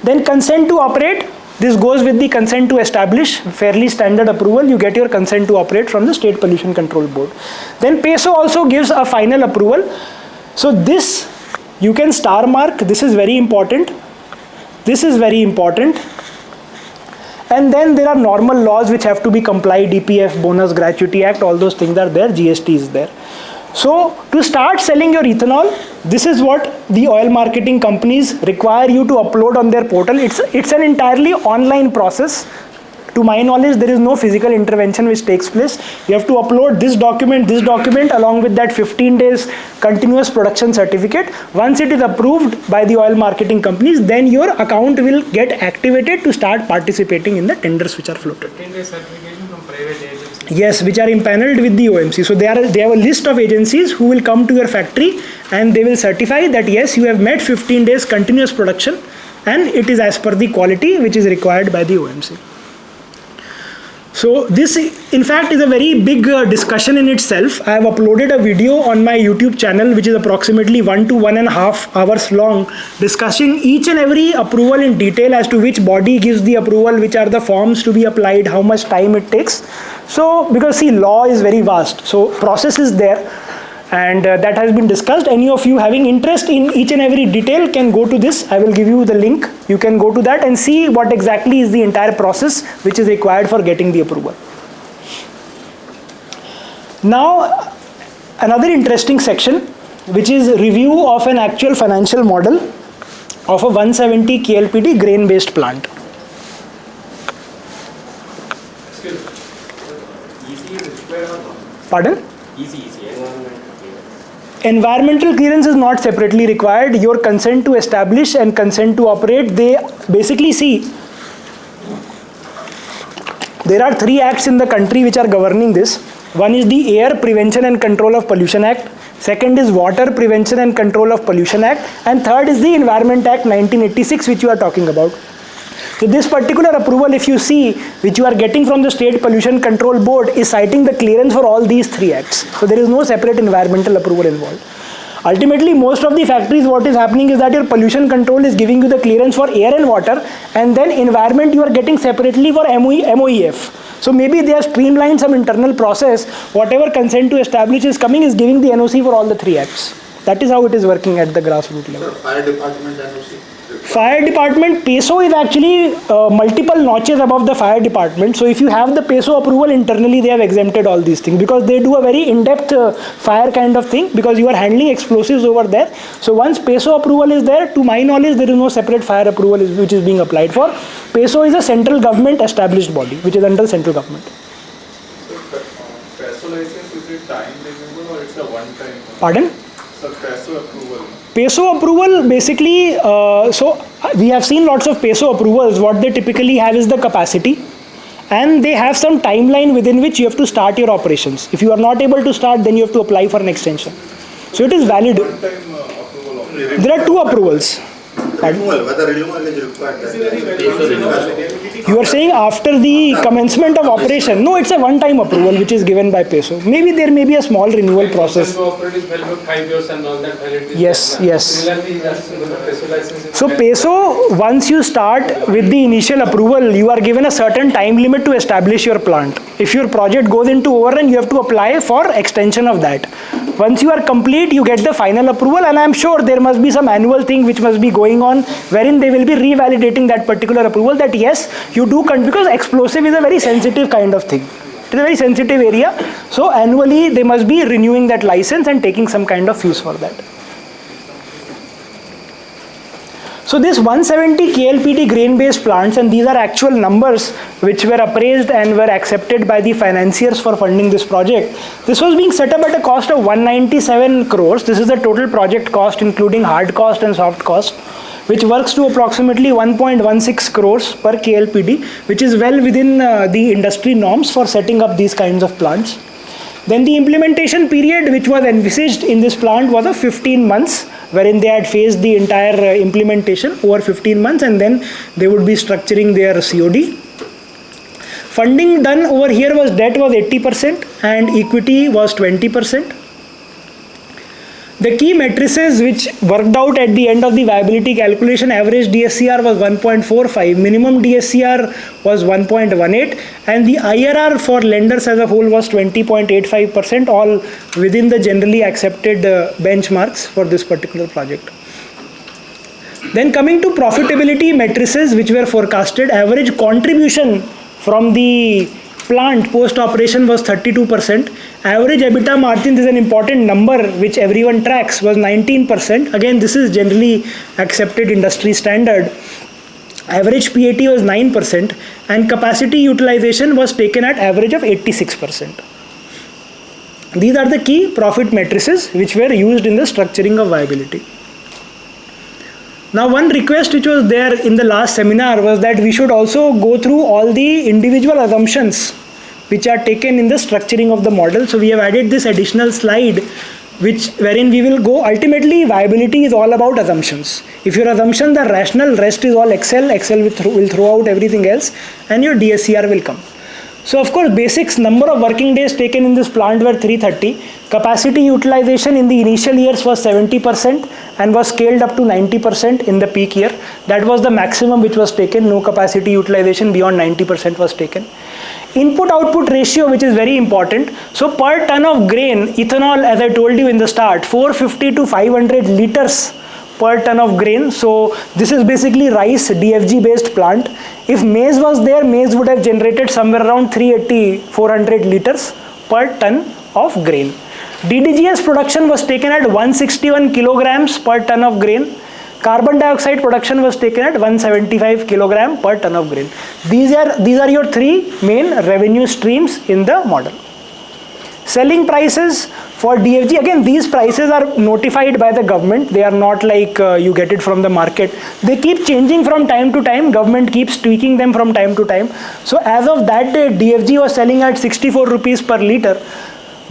Then consent to operate, this goes with the consent to establish, fairly standard approval, you get your consent to operate from the State Pollution Control Board. Then PESO also gives a final approval. So this, you can star mark, this is very important. This is very important. And then there are normal laws which have to be complied, DPF, Bonus Gratuity Act, all those things are there, GST is there. So to start selling your ethanol, this is what the oil marketing companies require you to upload on their portal. It's an entirely online process. To my knowledge, there is no physical intervention which takes place. You have to upload this document along with that 15 days continuous production certificate. Once it is approved by the oil marketing companies, then your account will get activated to start participating in the tenders which are floated. 15 days certification from private agencies? Yes, which are impaneled with the OMC. So they have a list of agencies who will come to your factory and they will certify that yes, you have met 15 days continuous production and it is as per the quality which is required by the OMC. So this in fact is a very big discussion in itself. I have uploaded a video on my YouTube channel which is approximately 1 to 1.5 hours long, discussing each and every approval in detail as to which body gives the approval, which are the forms to be applied, how much time it takes. So because see, law is very vast, so process is there and that has been discussed. Any of you having interest in each and every detail can go to this. I will give you the link. You can go to that and see what exactly is the entire process which is required for getting the approval. Now, another interesting section which is review of an actual financial model of a 170 KLPD grain-based plant. Pardon? Easy. Environmental clearance is not separately required. Your consent to establish and consent to operate, they basically see, there are 3 acts in the country which are governing this. One is the Air Prevention and Control of Pollution Act. Second is Water Prevention and Control of Pollution Act. And third is the Environment Act 1986 which you are talking about. So this particular approval, if you see, which you are getting from the State Pollution Control Board, is citing the clearance for all these 3 acts. So there is no separate environmental approval involved. Ultimately, most of the factories, what is happening is that your pollution control is giving you the clearance for air and water, and then environment you are getting separately for MOEF. So maybe they have streamlined some internal process. Whatever consent to establish is coming is giving the NOC for all the 3 acts. That is how it is working at the grassroots level. Fire department NOC. Fire department, PESO is actually multiple notches above the fire department. So if you have the PESO approval internally, they have exempted all these things because they do a very in-depth fire kind of thing because you are handling explosives over there. So once PESO approval is there, to my knowledge, there is no separate fire approval which is being applied for. PESO is a central government established body which is under central government. So PESO license, is it time renewable or it's a one-time? Pardon? So PESO approval. PESO approval basically, so we have seen lots of PESO approvals. What they typically have is the capacity and they have some timeline within which you have to start your operations. If you are not able to start, then you have to apply for an extension. So it is valid. One-time approval. There are 2 approvals. Renewal, whether renewal is required. You are saying after the commencement of operation. No, it's a one-time approval which is given by PESO. Maybe there may be a small renewal process. Yes. So PESO, once you start with the initial approval, you are given a certain time limit to establish your plant. If your project goes into overrun, you have to apply for extension of that. Once you are complete, you get the final approval, and I am sure there must be some annual thing which must be going on wherein they will be revalidating that particular approval that yes, you do, because explosive is a very sensitive kind of thing. It is a very sensitive area. So annually they must be renewing that license and taking some kind of fees for that. So this 170 KLPD grain-based plants, and these are actual numbers which were appraised and were accepted by the financiers for funding this project. This was being set up at a cost of 197 crores. This is the total project cost including hard cost and soft cost, which works to approximately 1.16 crores per KLPD, which is well within the industry norms for setting up these kinds of plants. Then the implementation period which was envisaged in this plant was of 15 months, wherein they had phased the entire implementation over 15 months, and then they would be structuring their COD. Funding done over here was debt was 80% and equity was 20%. The key matrices which worked out at the end of the viability calculation, average DSCR was 1.45, minimum DSCR was 1.18, and the IRR for lenders as a whole was 20.85%, all within the generally accepted benchmarks for this particular project. Then coming to profitability matrices which were forecasted, average contribution from the plant post operation was 32%. Average EBITDA margin is an important number which everyone tracks, was 19%. Again, this is generally accepted industry standard. Average PAT was 9% and capacity utilization was taken at average of 86%. These are the key profit matrices which were used in the structuring of viability. Now, one request which was there in the last seminar was that we should also go through all the individual assumptions which are taken in the structuring of the model. So we have added this additional slide wherein we will go, ultimately viability is all about assumptions. If your assumptions are rational, rest is all Excel will throw out everything else and your DSCR will come. So of course, basics, number of working days taken in this plant were 330. Capacity utilization in the initial years was 70% and was scaled up to 90% in the peak year. That was the maximum which was taken. No capacity utilization beyond 90% was taken. Input output ratio, which is very important. So per ton of grain, ethanol, as I told you in the start, 450 to 500 liters per ton of grain. So this is basically rice DFG based plant. If maize was there, maize would have generated somewhere around 380-400 liters per ton of grain. DDGS production was taken at 161 kilograms per ton of grain. Carbon dioxide production was taken at 175 kilogram per ton of grain. These are your three main revenue streams in the model. Selling prices for DFG, again these prices are notified by the government. They are not like you get it from the market. They keep changing from time to time. Government keeps tweaking them from time to time. So as of that day, DFG was selling at 64 rupees per liter.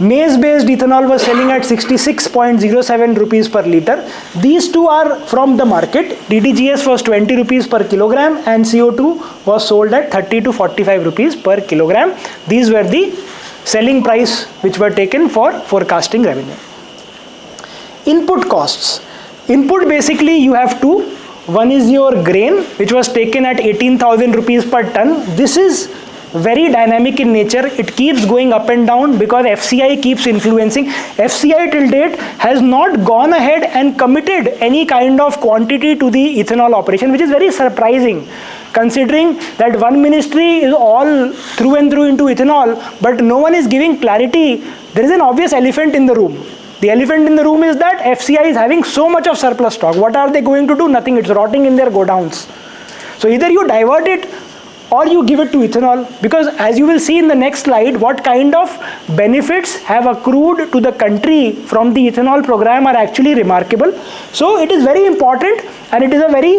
Maize based ethanol was selling at 66.07 rupees per liter. These two are from the market. DDGS was 20 rupees per kilogram and CO2 was sold at 30 to 45 rupees per kilogram. These were the selling price which were taken for forecasting revenue. Input costs. Input, basically you have two. One is your grain, which was taken at 18,000 rupees per ton. This is very dynamic in nature. It keeps going up and down because FCI keeps influencing. FCI till date has not gone ahead and committed any kind of quantity to the ethanol operation, which is very surprising, considering that one ministry is all through and through into ethanol, but no one is giving clarity. There is an obvious elephant in the room. The elephant in the room is that FCI is having so much of surplus stock. What are they going to do? Nothing. It's rotting in their godowns. So either you divert it or you give it to ethanol, because as you will see in the next slide, what kind of benefits have accrued to the country from the ethanol program are actually remarkable. So it is very important, and it is a very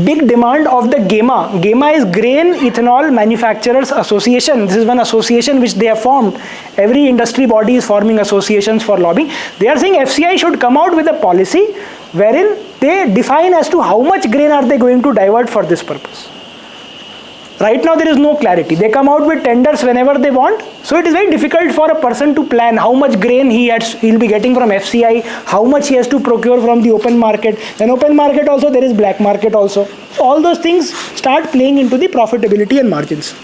big demand of the GEMA. GEMA is Grain Ethanol Manufacturers Association. This is one association which they have formed. Every industry body is forming associations for lobbying. They are saying FCI should come out with a policy wherein they define as to how much grain are they going to divert for this purpose. Right now there is no clarity. They come out with tenders whenever they want. So it is very difficult for a person to plan how much grain he'll be getting from FCI, how much he has to procure from the open market. Then open market also, there is black market also. So all those things start playing into the profitability and margins.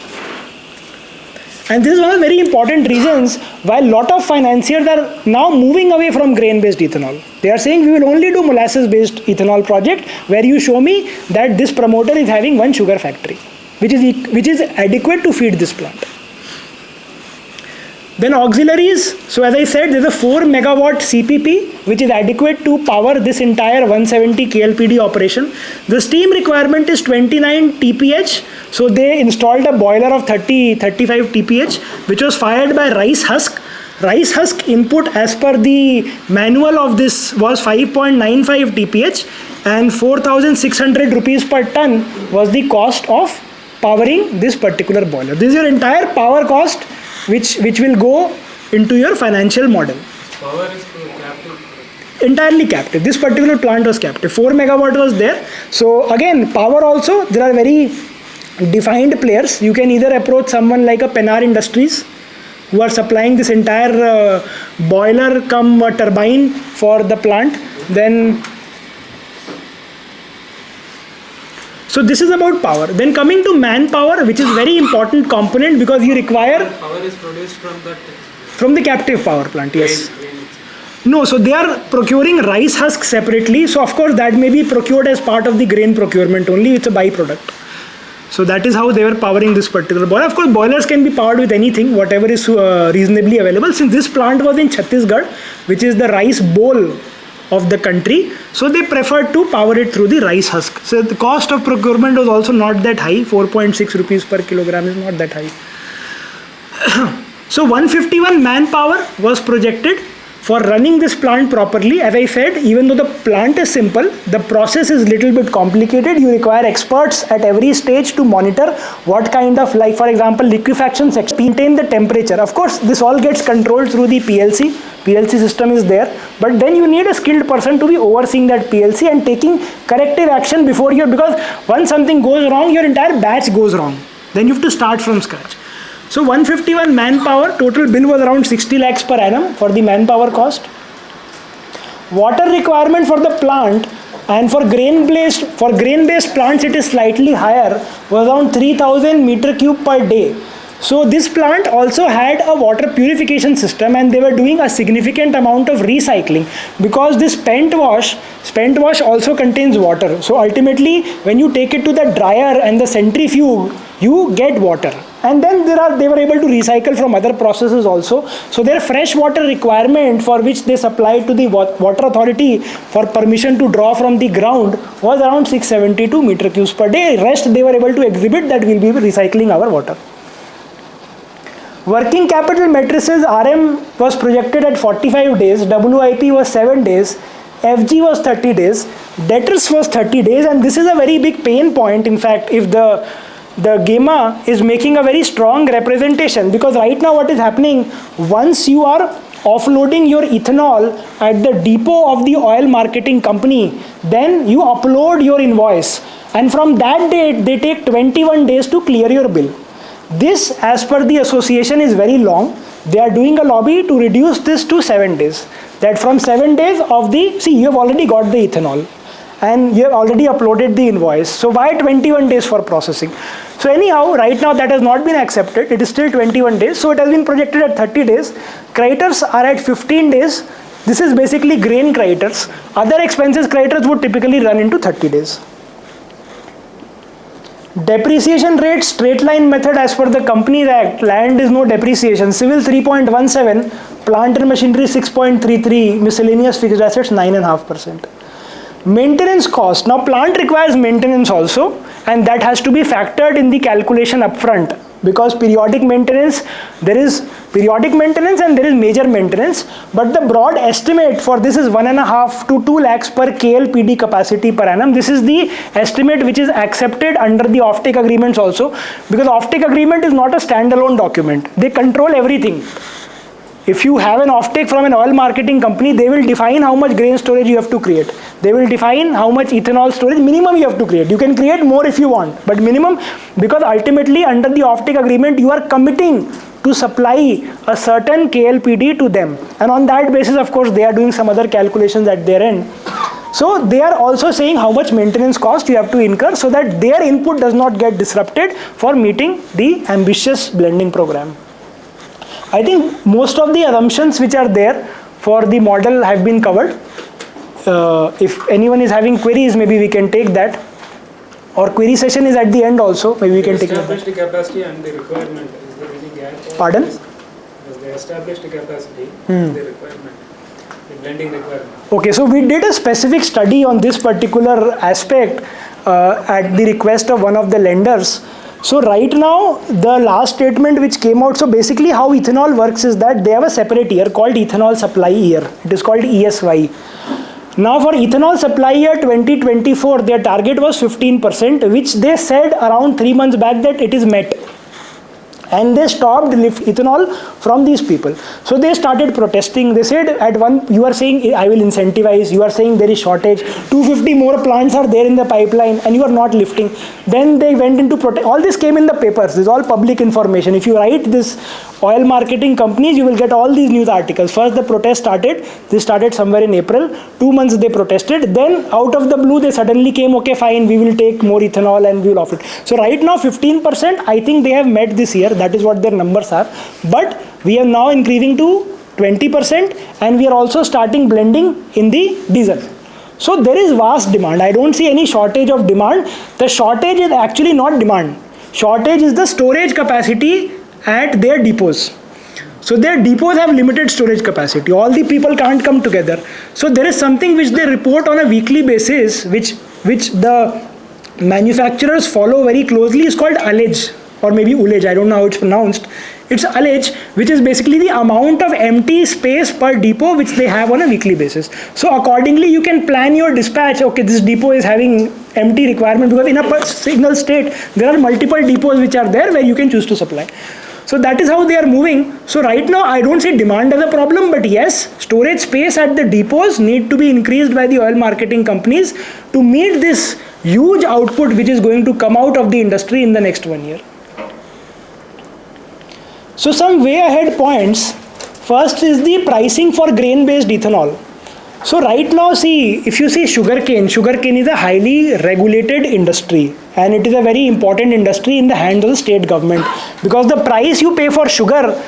And this is one of the very important reasons why a lot of financiers are now moving away from grain-based ethanol. They are saying we will only do molasses-based ethanol project where you show me that this promoter is having one sugar factory, which is adequate to feed this plant. Then auxiliaries. So as I said, there is a 4 megawatt CPP which is adequate to power this entire 170 KLPD operation. The steam requirement is 29 TPH. So they installed a boiler of 35 TPH which was fired by rice husk. Rice husk input as per the manual of this was 5.95 TPH and 4,600 rupees per ton was the cost of powering this particular boiler. This is your entire power cost which will go into your financial model. Power is captive. Entirely captive. This particular plant was captive. 4 megawatt was there. So again, power also, there are very defined players. You can either approach someone like a Pennar Industries, who are supplying this entire boiler cum turbine for the plant. Then, so this is about power. Then coming to manpower, which is very important component because you require Power is produced from the captive power plant. Yes. grain. No, so they are procuring rice husks separately. So of course that may be procured as part of the grain procurement only. It's a byproduct. So that is how they were powering this particular boiler. Of course, boilers can be powered with anything, whatever is reasonably available. Since this plant was in Chhattisgarh, which is the rice bowl of the country, so they preferred to power it through the rice husk. So the cost of procurement was also not that high. 4.6 rupees per kilogram is not that high. So 151 manpower was projected for running this plant properly. As I said, even though the plant is simple, the process is little bit complicated. You require experts at every stage to monitor what kind of, like for example, liquefaction section, maintain the temperature. Of course, this all gets controlled through the PLC. PLC system is there, but then you need a skilled person to be overseeing that PLC and taking corrective action before you, because once something goes wrong, your entire batch goes wrong. Then you have to start from scratch. So 151 manpower, total bill was around 60 lakhs per annum for the manpower cost. Water requirement for the plant, and for grain-based plants it is slightly higher, was around 3000 meter cube per day. So this plant also had a water purification system, and they were doing a significant amount of recycling, because this spent wash also contains water. So ultimately when you take it to the dryer and the centrifuge, you get water. And then they were able to recycle from other processes also. So their fresh water requirement, for which they supplied to the water authority for permission to draw from the ground, was around 672 meter cubes per day. Rest they were able to exhibit that we'll be recycling our water. Working capital matrices, RM was projected at 45 days, WIP was 7 days, FG was 30 days, debtors was 30 days, and this is a very big pain point. In fact, if the GEMA is making a very strong representation, because right now what is happening, once you are offloading your ethanol at the depot of the oil marketing company, then you upload your invoice, and from that date they take 21 days to clear your bill. This, as per the association, is very long. They are doing a lobby to reduce this to 7 days. That from 7 days of the, see, you have already got the ethanol and you have already uploaded the invoice. So why 21 days for processing? So anyhow, right now that has not been accepted. It is still 21 days. So it has been projected at 30 days. Creditors are at 15 days. This is basically grain creditors. Other expenses creditors would typically run into 30 days. Depreciation rate, straight line method as per the Companies Act, land is no depreciation. Civil 3.17, plant and machinery 6.33, miscellaneous fixed assets 9.5%. Maintenance cost. Now plant requires maintenance also, and that has to be factored in the calculation upfront, because periodic maintenance, there is periodic maintenance and there is major maintenance, but the broad estimate for this is 1.5 to 2 lakhs per KLPD capacity per annum. This is the estimate which is accepted under the offtake agreements also, because offtake agreement is not a standalone document. They control everything. If you have an offtake from an oil marketing company, they will define how much grain storage you have to create. They will define how much ethanol storage minimum you have to create. You can create more if you want, but minimum, because ultimately under the offtake agreement you are committing to supply a certain KLPD to them, and on that basis of course they are doing some other calculations at their end. So they are also saying how much maintenance cost you have to incur, so that their input does not get disrupted for meeting the ambitious blending program. I think most of the assumptions which are there for the model have been covered. If anyone is having queries, maybe we can take that, or query session is at the end also, maybe we can take that. Established capacity and the requirement, is there any gap? Pardon? Is the established capacity, the requirement, the blending requirement? Okay, so we did a specific study on this particular aspect at the request of one of the lenders. So right now, the last statement which came out, so basically how ethanol works is that they have a separate year called ethanol supply year. It is called ESY. Now for ethanol supply year 2024, their target was 15%, which they said around 3 months back that it is met. And they stopped ethanol from these people. So they started protesting. They said at one, you are saying I will incentivize, you are saying there is shortage, 250 more plants are there in the pipeline and you are not lifting. Then they went into protest. All this came in the papers. This is all public information. If you write this oil marketing companies, you will get all these news articles. First the protest started. This started somewhere in April. 2 months they protested. Then out of the blue they suddenly came, okay fine, we will take more ethanol and we will offer it. So right now 15%, I think they have met this year. That is what their numbers are. But we are now increasing to 20% and we are also starting blending in the diesel. So there is vast demand. I don't see any shortage of demand. The shortage is actually not demand. Shortage is the storage capacity at their depots. So their depots have limited storage capacity. All the people can't come together. So there is something which they report on a weekly basis, which the manufacturers follow very closely, is called ullage, or maybe ullage, I don't know how it's pronounced. It's ullage, which is basically the amount of empty space per depot which they have on a weekly basis. So accordingly you can plan your dispatch. Okay, this depot is having empty requirement, because in a single state there are multiple depots which are there where you can choose to supply. So that is how they are moving. So right now I don't see demand as a problem, but yes, storage space at the depots need to be increased by the oil marketing companies to meet this huge output which is going to come out of the industry in the next 1 year. So some way ahead points. First is the pricing for grain-based ethanol. So right now, see, if you see sugarcane is a highly regulated industry and it is a very important industry in the hands of the state government, because the price you pay for sugar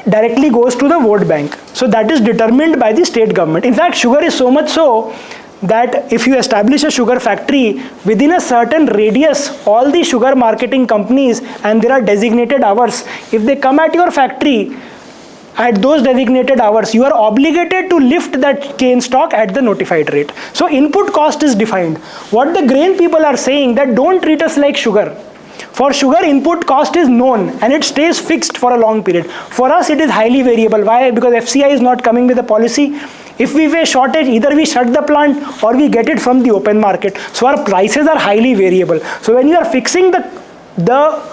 directly goes to the vote bank. So that is determined by the state government. In fact, sugar is so much so that if you establish a sugar factory, within a certain radius, all the sugar marketing companies, and there are designated hours, if they come at your factory at those designated hours, you are obligated to lift that cane stock at the notified rate. So input cost is defined. What the grain people are saying, that don't treat us like sugar. For sugar, input cost is known and it stays fixed for a long period. For us, it is highly variable. Why? Because FCI is not coming with a policy. If we face shortage, either we shut the plant or we get it from the open market. So our prices are highly variable. So when you are fixing the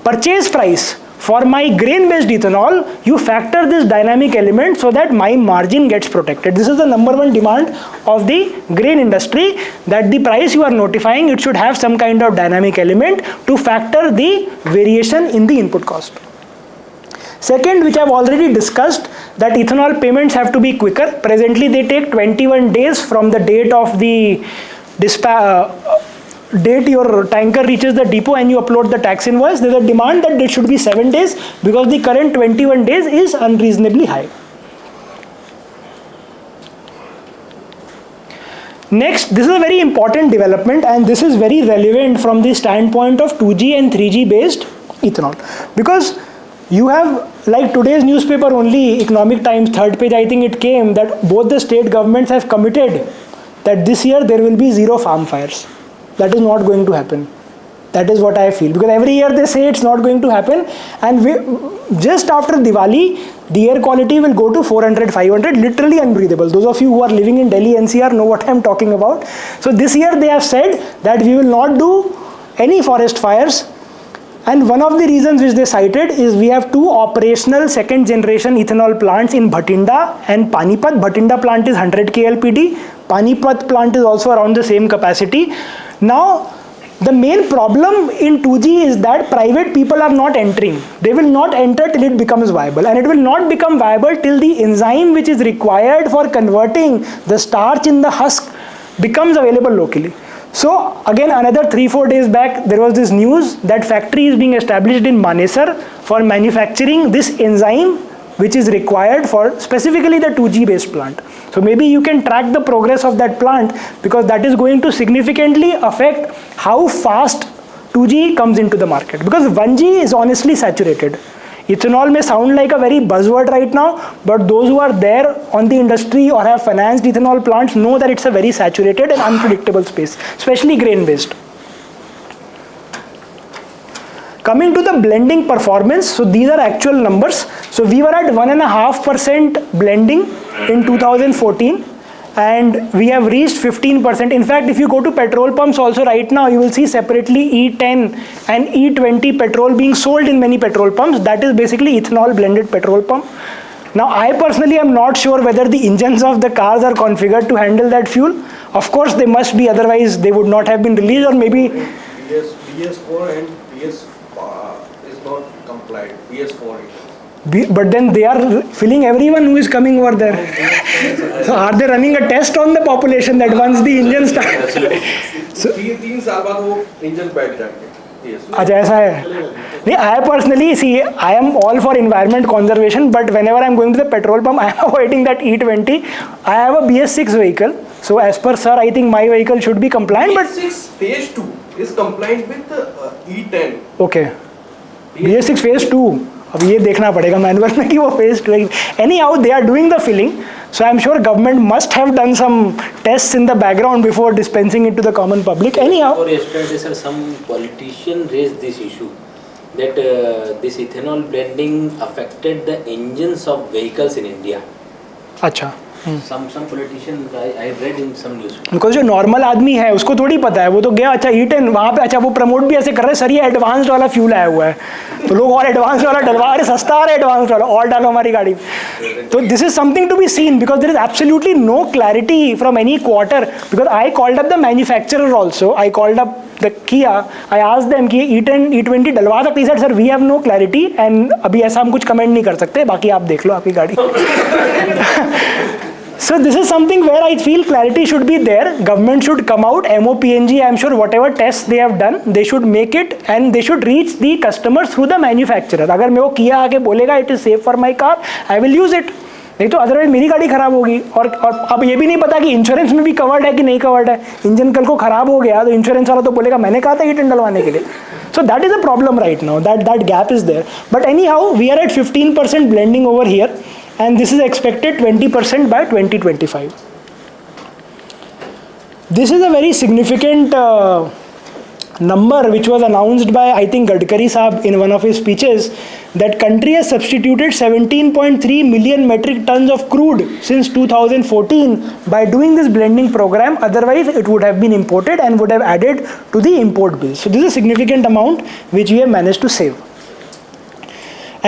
purchase price for my grain-based ethanol, you factor this dynamic element so that my margin gets protected. This is the number one demand of the grain industry, that the price you are notifying, it should have some kind of dynamic element to factor the variation in the input cost. Second, which I have already discussed, that ethanol payments have to be quicker. Presently, they take 21 days from the date of the date your tanker reaches the depot and you upload the tax invoice. There is a demand that it should be 7 days, because the current 21 days is unreasonably high. Next, this is a very important development, and this is very relevant from the standpoint of 2G and 3G based ethanol, because you have, like today's newspaper only, Economic Times, third page, I think it came that both the state governments have committed that this year there will be zero farm fires. That is not going to happen. That is what I feel, because every year they say it's not going to happen, and just after Diwali, the air quality will go to 400, 500, literally unbreathable. Those of you who are living in Delhi NCR know what I'm talking about. So this year they have said that we will not do any forest fires. And one of the reasons which they cited is we have two operational second generation ethanol plants in Bhatinda and Panipat. Bhatinda plant is 100 KLPD. Panipat plant is also around the same capacity. Now, the main problem in 2G is that private people are not entering. They will not enter till it becomes viable. And it will not become viable till the enzyme which is required for converting the starch in the husk becomes available locally. So again, another 3-4 days back, there was this news that factory is being established in Manesar for manufacturing this enzyme which is required for specifically the 2G based plant. So maybe you can track the progress of that plant, because that is going to significantly affect how fast 2G comes into the market, because 1G is honestly saturated. Ethanol may sound like a very buzzword right now, but those who are there on the industry or have financed ethanol plants know that it's a very saturated and unpredictable space, especially grain-based. Coming to the blending performance, so these are actual numbers. So we were at 1.5% blending in 2014, and we have reached 15%. In fact, if you go to petrol pumps also right now, you will see separately E10 and E20 petrol being sold in many petrol pumps. That is basically ethanol blended petrol pump. Now, I personally am not sure whether the engines of the cars are configured to handle that fuel. Of course, they must be, otherwise they would not have been released, or maybe... BS4 and BS is not compliant. BS4 but then they are filling everyone who is coming over there. So are they running a test on the population that once the engine starts? So 3 साल बाद वो engine बैठ जाएंगे. अच्छा ऐसा है नहीं. I personally see, I am all for environment conservation, but whenever I am going to the petrol pump, I am avoiding that E20. I have a BS6 vehicle, so as per sir, I think my vehicle should be compliant. But BS6 phase 2 is compliant with E10. Okay. BS6 phase 2. अब ये देखना पड़ेगा manual में कि वो phase 2 है. Anyhow, they are doing the filling, so I'm sure government must have done some tests in the background before dispensing it to the common public. Anyhow. For yesterday, sir, some politician raised this issue that this ethanol blending affected the engines of vehicles in India. अच्छा. Some politician I read in some news. Because जो normal आदमी है उसको थोड़ी पता है, वो तो गया अच्छा E10 वहाँ पे, अच्छा वो प्रमोट भी ऐसे कर रहे हैं सर ये एडवांस्ड वाला फ्यूल आया हुआ है, तो लोग और एडवांस वाला डलवा, अरे सस्ता आ रहा है एडवांस वाला और डालो हमारी गाड़ी. तो this is something to be seen because there is absolutely no clarity from any quarter. Because I called up the manufacturer also, I called up the Kia, I asked them कि E10 E20 डलवा सकती है sir, we have no clarity and अभी ऐसा हम कुछ comment नहीं कर सकते, बाकी आप देख लो आपकी गाड़ी. So this is something where I feel clarity should be there. Government should come out, MOPNG, I am sure whatever tests they have done, they should make it and they should reach the customers through the manufacturer. अगर मैं वो किया आके बोलेगा it is safe for my car, I will use it. नहीं तो otherwise मेरी गाड़ी खराब होगी. और अब ये भी नहीं पता कि इंश्योरेंस में भी कवर्ड है कि नहीं कवर्ड है. इंजन कल को खराब हो गया तो इंश्योरेंस वाला तो बोलेगा मैंने कहा था E10 डलवाने के लिए. So that is a problem right now. That gap is there. But anyhow, we are at 15% blending over here. And this is expected 20% by 2025. This is a very significant number which was announced by I think Gadkari Saab in one of his speeches, that country has substituted 17.3 million metric tons of crude since 2014 by doing this blending program. Otherwise it would have been imported and would have added to the import bill. So this is a significant amount which we have managed to save.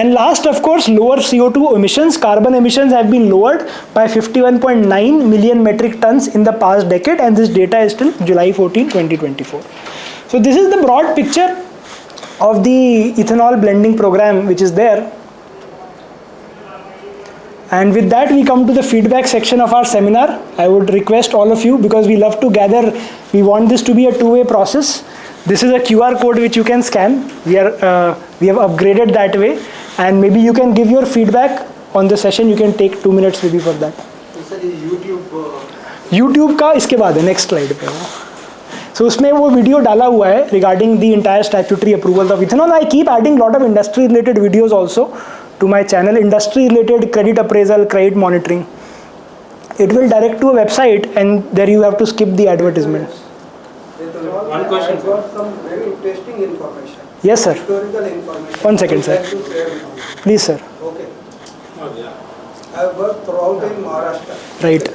And last, of course, lower CO2 emissions. Carbon emissions have been lowered by 51.9 million metric tons in the past decade, and this data is till July 14, 2024. So this is the broad picture of the ethanol blending program which is there. And with that, we come to the feedback section of our seminar. I would request all of you, because we love to gather, we want this to be a two-way process. This is a QR code which you can scan. We have upgraded that way. And maybe you can give your feedback on the session. You can take 2 minutes maybe for that. YouTube का इसके बाद है, next slide पे वो. So उसमें वो video डाला हुआ है regarding the entire statutory approval of ethanol. I keep adding lot of industry related videos also to my channel. Industry related credit appraisal, credit monitoring. It will direct to a website and there you have to skip the advertisement. One question. I got some very interesting information. Yes, sir. Historical information. 1 second, sir. I'd like to share with you. Please, sir. Okay. I worked throughout in Maharashtra. Right.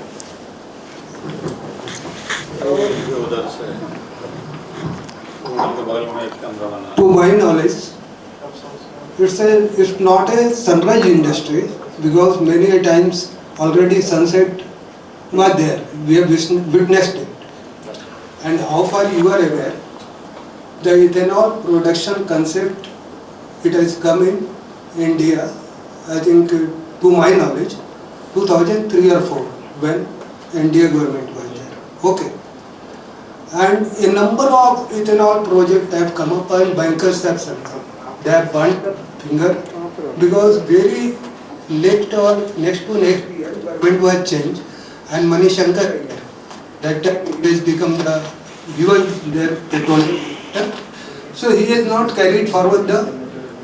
उधर से उनके बगल में एक कमरा बना. To my knowledge, it's not a sunrise industry, because many a times already sunset was there. We have witnessed it. And how far you are aware, the ethanol production concept, it has come in India, I think to my knowledge, 2003 or 4, when India government was there. Okay. And a number of ethanol projects have come up and bankers have said they have burnt the finger, because very next to next year government was changed and Mani Shankar that time has become the their petroleum. So he has not carried forward the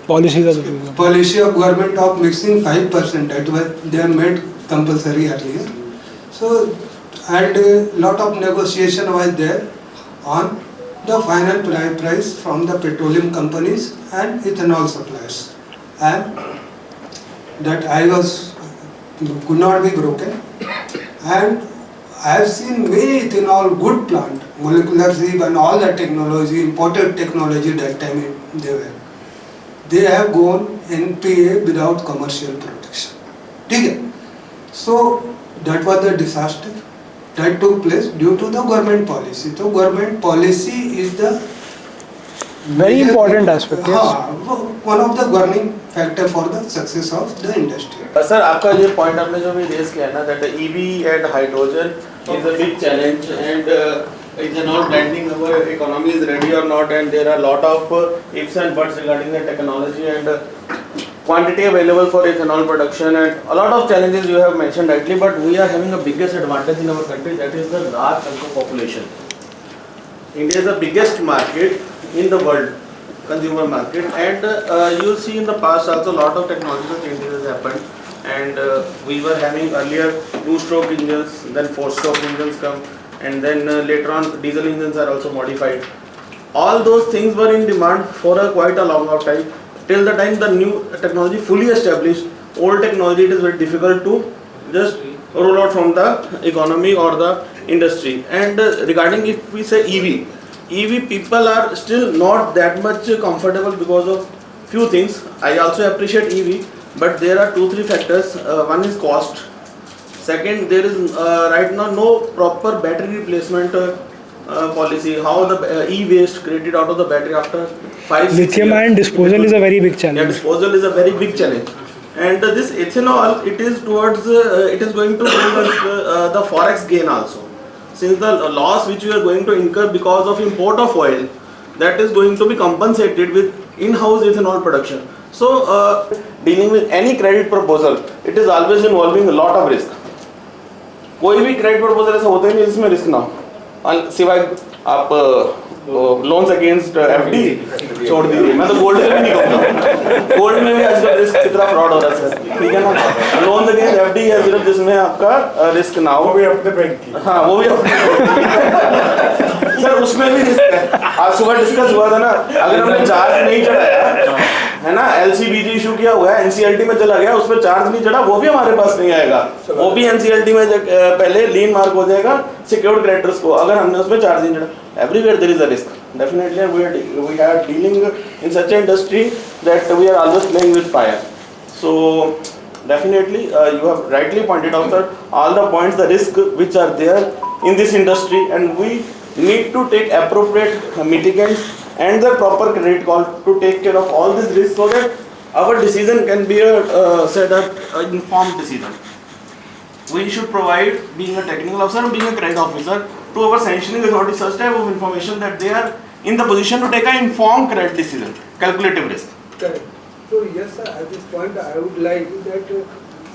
Policy of government of mixing 5%, that was they have made compulsory earlier. So and a lot of negotiation was there on the final price from the petroleum companies and ethanol suppliers, and that could not be broken. And I have seen many ethanol good plant, molecular sieve and all the technology, imported technology that time they were. They have gone NPA without commercial protection. Okay. So that was the disaster that took place due to the government policy. So government policy is the Very important aspect, yes. one of the governing factor for the success of the industry. Sir आपका ये point आपने जो भी raise किया ना that EV and hydrogen is a big challenge and ethanol blending our economy is ready or not and there are lot of ifs and buts regarding the technology and quantity available for ethanol production and a lot of challenges you have mentioned rightly, but we are having the biggest advantage in our country, that is the large chunk of population. India is the biggest market in the world, consumer market, and you see in the past also a lot of technological changes has happened, and we were having earlier 2-stroke engines, then 4-stroke engines come, and then later on diesel engines are also modified. All those things were in demand for quite a long of time. Till the time the new technology fully established, old technology, it is very difficult to just roll out from the economy or the industry. And regarding if we say EV people are still not that much comfortable because of few things. I also appreciate EV, but there are 2-3 factors. One is cost. Second, there is right now no proper battery replacement policy. How the e-waste created out of the battery after 5-6 years. Lithium-ion disposal is a very big challenge. Yeah, disposal is a very big challenge. And this ethanol, it is towards, it is going to bring us the forex gain also. Since the loss which we are going to incur because of import of oil, that is going to be compensated with in-house ethanol production. So, dealing with any credit proposal, it is always involving a lot of risk. कोई भी credit proposal ऐसा होता ही नहीं जिसमें risk ना हो, सिवाय आप लोन्स अगेंस्ट एफडी छोड़ दीजिए. मैं तो गोल्ड में भी नहीं कहूँगा, गोल्ड में भी आजकल रिस्क कितना फ्रॉड हो रहा है सर, ठीक है ना. लोन्स अगेंस्ट एफडी है सिर्फ जिसमें आपका रिस्क ना हो, वो भी अपने बैंक की. हाँ, वो भी सर उसमें भी रिस्क है. आज सुबह डिस्कस हुआ था ना, अगर हमने चार्ज नहीं चढ़ाया है ना, LCBG इशू किया हुआ है, NCLT में चला गया, उस पर चार्ज नहीं चढ़ा, वो भी हमारे पास नहीं आएगा. वो भी NCLT में पहले लीन मार्क हो जाएगा सिक्योर्ड क्रेडिटर्स को, अगर हमने उसमें चार्ज नहीं चढ़ा. Everywhere there is a risk. Definitely we are dealing in such an industry that we are always playing with fire. So definitely you have rightly pointed out that all the points, the risk which are there in this industry, and we need to take appropriate mitigants and the proper credit call to take care of all these risks so that our decision can be an informed decision. We should provide, being a technical officer and being a credit officer, to our sanctioning authority such type of information that they are in the position to take an informed credit decision, calculative risk. Correct. So yes sir, at this point I would like that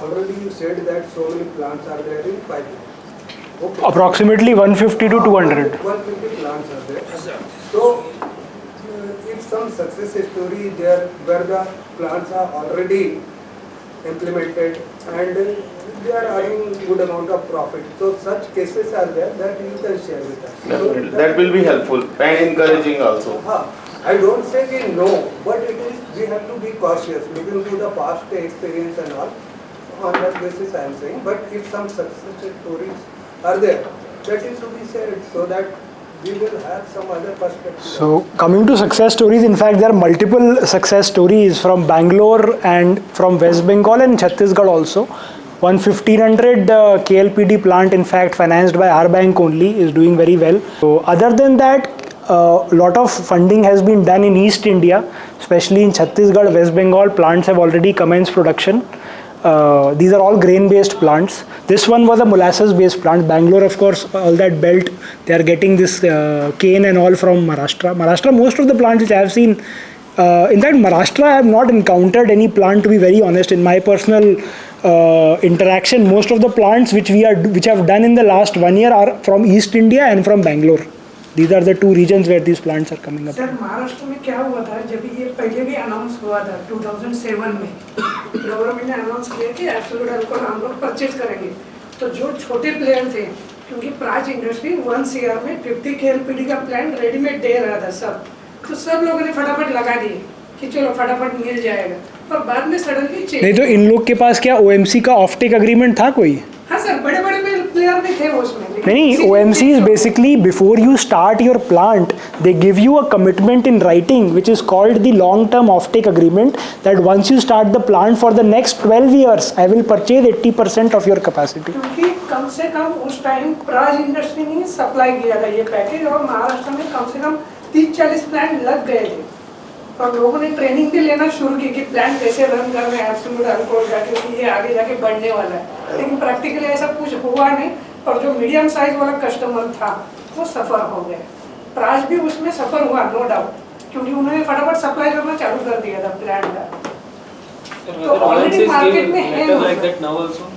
already you said that so many plants are there in pipeline. Okay. Approximately 150 to 200. 150 plants are there. So if some success story there where the plants are already implemented and they are earning good amount of profit. So such cases are there that you can share with us. Definitely. That will be helpful and encouraging also. I don't say we know, but it is we have to be cautious looking to the past experience and all. On that basis I am saying, but if some success stories are there, that is to be shared so that we will have some other perspective. So coming to success stories, in fact there are multiple success stories from Bangalore and from West Bengal and Chhattisgarh also. 1500 KLPD plant, in fact financed by our bank only, is doing very well. So other than that, a lot of funding has been done in East India, especially in Chhattisgarh, West Bengal. Plants have already commenced production. These are all grain based plants. This one was a molasses based plant. Bangalore, of course, all that belt, they are getting this cane and all from Maharashtra. Most of the plants which I have seen, in fact Maharashtra, I have not encountered any plant, to be very honest. In my personal interaction, most of the plants which have done in the last 1 year are from East India and from Bangalore. These are the two regions where these plants are coming up. Sir Maharashtra में क्या हुआ था, जब ये पहले भी announce हुआ था 2007 में, गवर्नमेंट ने अनाउंस किया कि एब्सोल्यूट अल्कोहल हम लोग परचेज करेंगे. तो जो छोटे प्लेयर थे, क्योंकि प्राइज इंडस्ट्री 1 CR में 50 KLPD का प्लान रेडीमेड दे रहा था सब, तो सब लोगों ने फटाफट लगा दिए कि चलो फटाफट मिल जाएगा. और बाद में सडनली चेंज. नहीं तो इन लोग के पास क्या OMC का ऑफटेक एग्रीमेंट था कोई? हाँ सर, बड़े बड़े प्लेयर भी थे उसमें, नहीं, OMC is basically before you start your plant, they give you a commitment in writing which is called the long-term offtake agreement that once you start the plant for the next 12 years, I will purchase 80% of your capacity. क्योंकि कम से कम उस time Praj industry ने supply किया था ये package और महाराष्ट्र में कम से कम 30-40 प्लांट लग गए थे और लोगों ने ट्रेनिंग भी लेना शुरू की कि प्लांट कैसे रन कर रहे हैं एब्सोल्यूट अल्कोहल जाके ये आगे जाके बढ़ने वाला है, लेकिन प्रैक्टिकली ऐसा कुछ हुआ नहीं और जो मीडियम साइज वाला कस्टमर था वो सफ़र हो गए। प्राज भी उसमें सफ़र हुआ नो डाउट क्योंकि उन्होंने फटाफट सप्लाई करना चालू कर दिया था प्लांट का। तो ऑलरेडी मार्केट में है।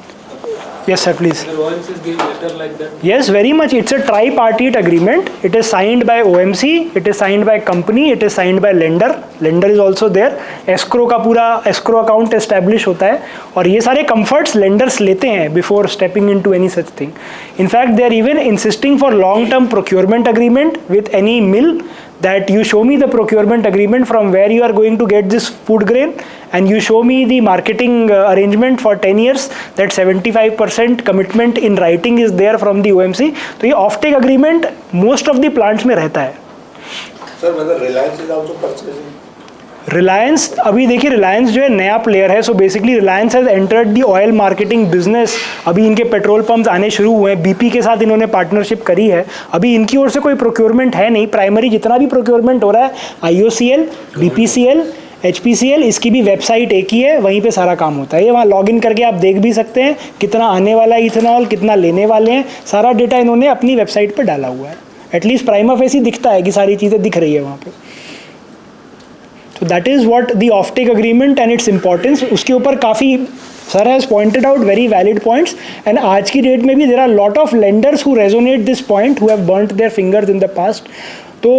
Yes sir, please. The OMCs give letter like that. Yes, very much. It's a tripartite agreement. It is signed by OMC, it is signed by company, it is signed by lender. Lender is also there. Escrow का पूरा escrow account establish होता है और ये सारे comforts lenders लेते हैं before stepping into any such thing. In fact, they are even insisting for long-term procurement agreement with any mill that you show me the procurement agreement from where you are going to get this food grain and you show me the marketing arrangement for 10 years that 75% commitment in writing is there from the OMC. तो ये offtake agreement most of the plants में रहता है. Sir, whether Reliance is also purchasing? Reliance, अभी देखिए रिलायंस जो है नया प्लेयर है, so basically Reliance has entered the oil marketing business. अभी इनके पेट्रोल पंप्स आने शुरू हुए हैं, BP के साथ इन्होंने पार्टनरशिप करी है. अभी इनकी ओर से कोई प्रोक्योरमेंट है नहीं. प्राइमरी जितना भी प्रोक्योरमेंट हो रहा है IOCL, BPCL, HPCL, इसकी भी वेबसाइट एक ही है, वहीं पे सारा काम होता है. ये वहाँ लॉगिन करके आप देख भी सकते हैं कितना आने वाला है इथेनॉल, कितना लेने वाले हैं, सारा डेटा इन्होंने अपनी वेबसाइट पर डाला हुआ है. एटलीस्ट प्राइमा फेसी दिखता है कि सारी चीज़ें दिख रही है वहाँ पर. So that is what the offtake agreement and its importance. उसके ऊपर काफ़ी sir has pointed out very valid points and आज की डेट में भी there are lot of lenders who resonate this point who have burnt their fingers in the past. तो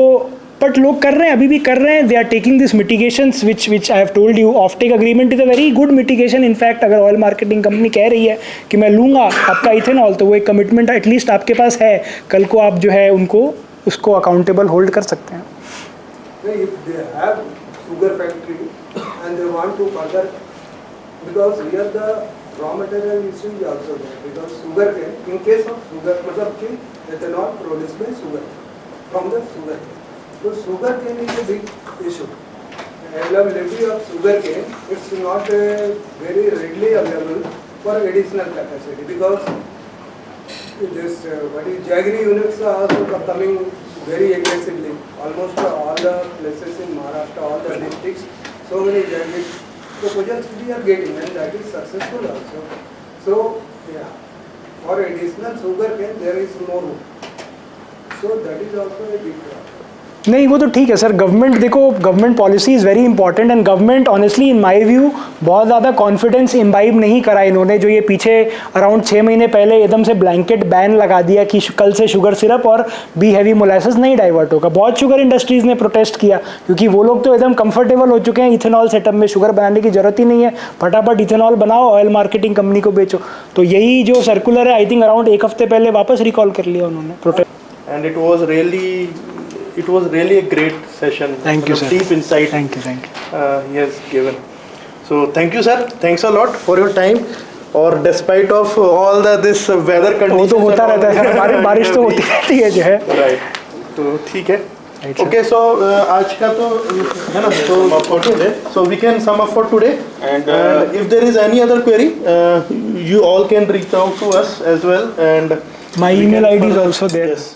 but लोग कर रहे हैं, अभी भी कर रहे हैं. They are taking this mitigations which I have told you. Offtake agreement is a very good mitigation. In fact अगर oil marketing company कह रही है कि मैं लूँगा आपका इथेनॉल तो वो एक कमिटमेंट एटलीस्ट आपके पास है, कल को आप जो है उनको उसको अकाउंटेबल होल्ड कर सकते हैं. If they have sugar factory and they want to further, because here the raw material issue is also there, because sugar cane, in case of sugar, मतलब कि ethanol produced by sugar, from the sugar cane. So sugar cane is a big issue. Availability of sugar cane, it's not very readily available for additional capacity because this what is jaggery units are also coming very aggressively. Almost all the places in Maharashtra, all the districts, so many jaggery proposals we are getting and that is successful also. So yeah, for additional sugar cane there is more room. So that is also a big problem. नहीं वो तो ठीक है sir. Government देखो, government policy is very important and government honestly in my view बहुत ज़्यादा confidence imbibe नहीं करा इन्होंने. जो ये पीछे अराउंड 6 महीने पहले एकदम से ब्लैंकेट बैन लगा दिया कि कल से शुगर सिरप और बी हैवी मोलासेस नहीं डाइवर्ट होगा. बहुत शुगर इंडस्ट्रीज़ ने प्रोटेस्ट किया क्योंकि वो लोग तो एकदम कंफर्टेबल हो चुके हैं इथेनॉल सेटअप में. शुगर बनाने की ज़रूरत ही नहीं है, फटाफट इथेनॉल बनाओ, ऑयल मार्केटिंग कंपनी को बेचो. तो यही जो सर्कुलर है आई थिंक अराउंड 1 हफ्ते पहले वापस रिकॉल कर लिया उन्होंने protest. And it was really a great session. Thank you, sir. Deep insight. Thank you. He has given. So thank you, sir. Thanks a lot for your time. और despite of all this weather conditions. वो तो होता रहता है sir, बारिश तो होती रहती है जो है. Right. तो ठीक है. Okay, so आज का तो है ना, so for today, so we can sum up for today. And if there is any other query, you all can reach out to us as well. And my email ID is also there. Yes.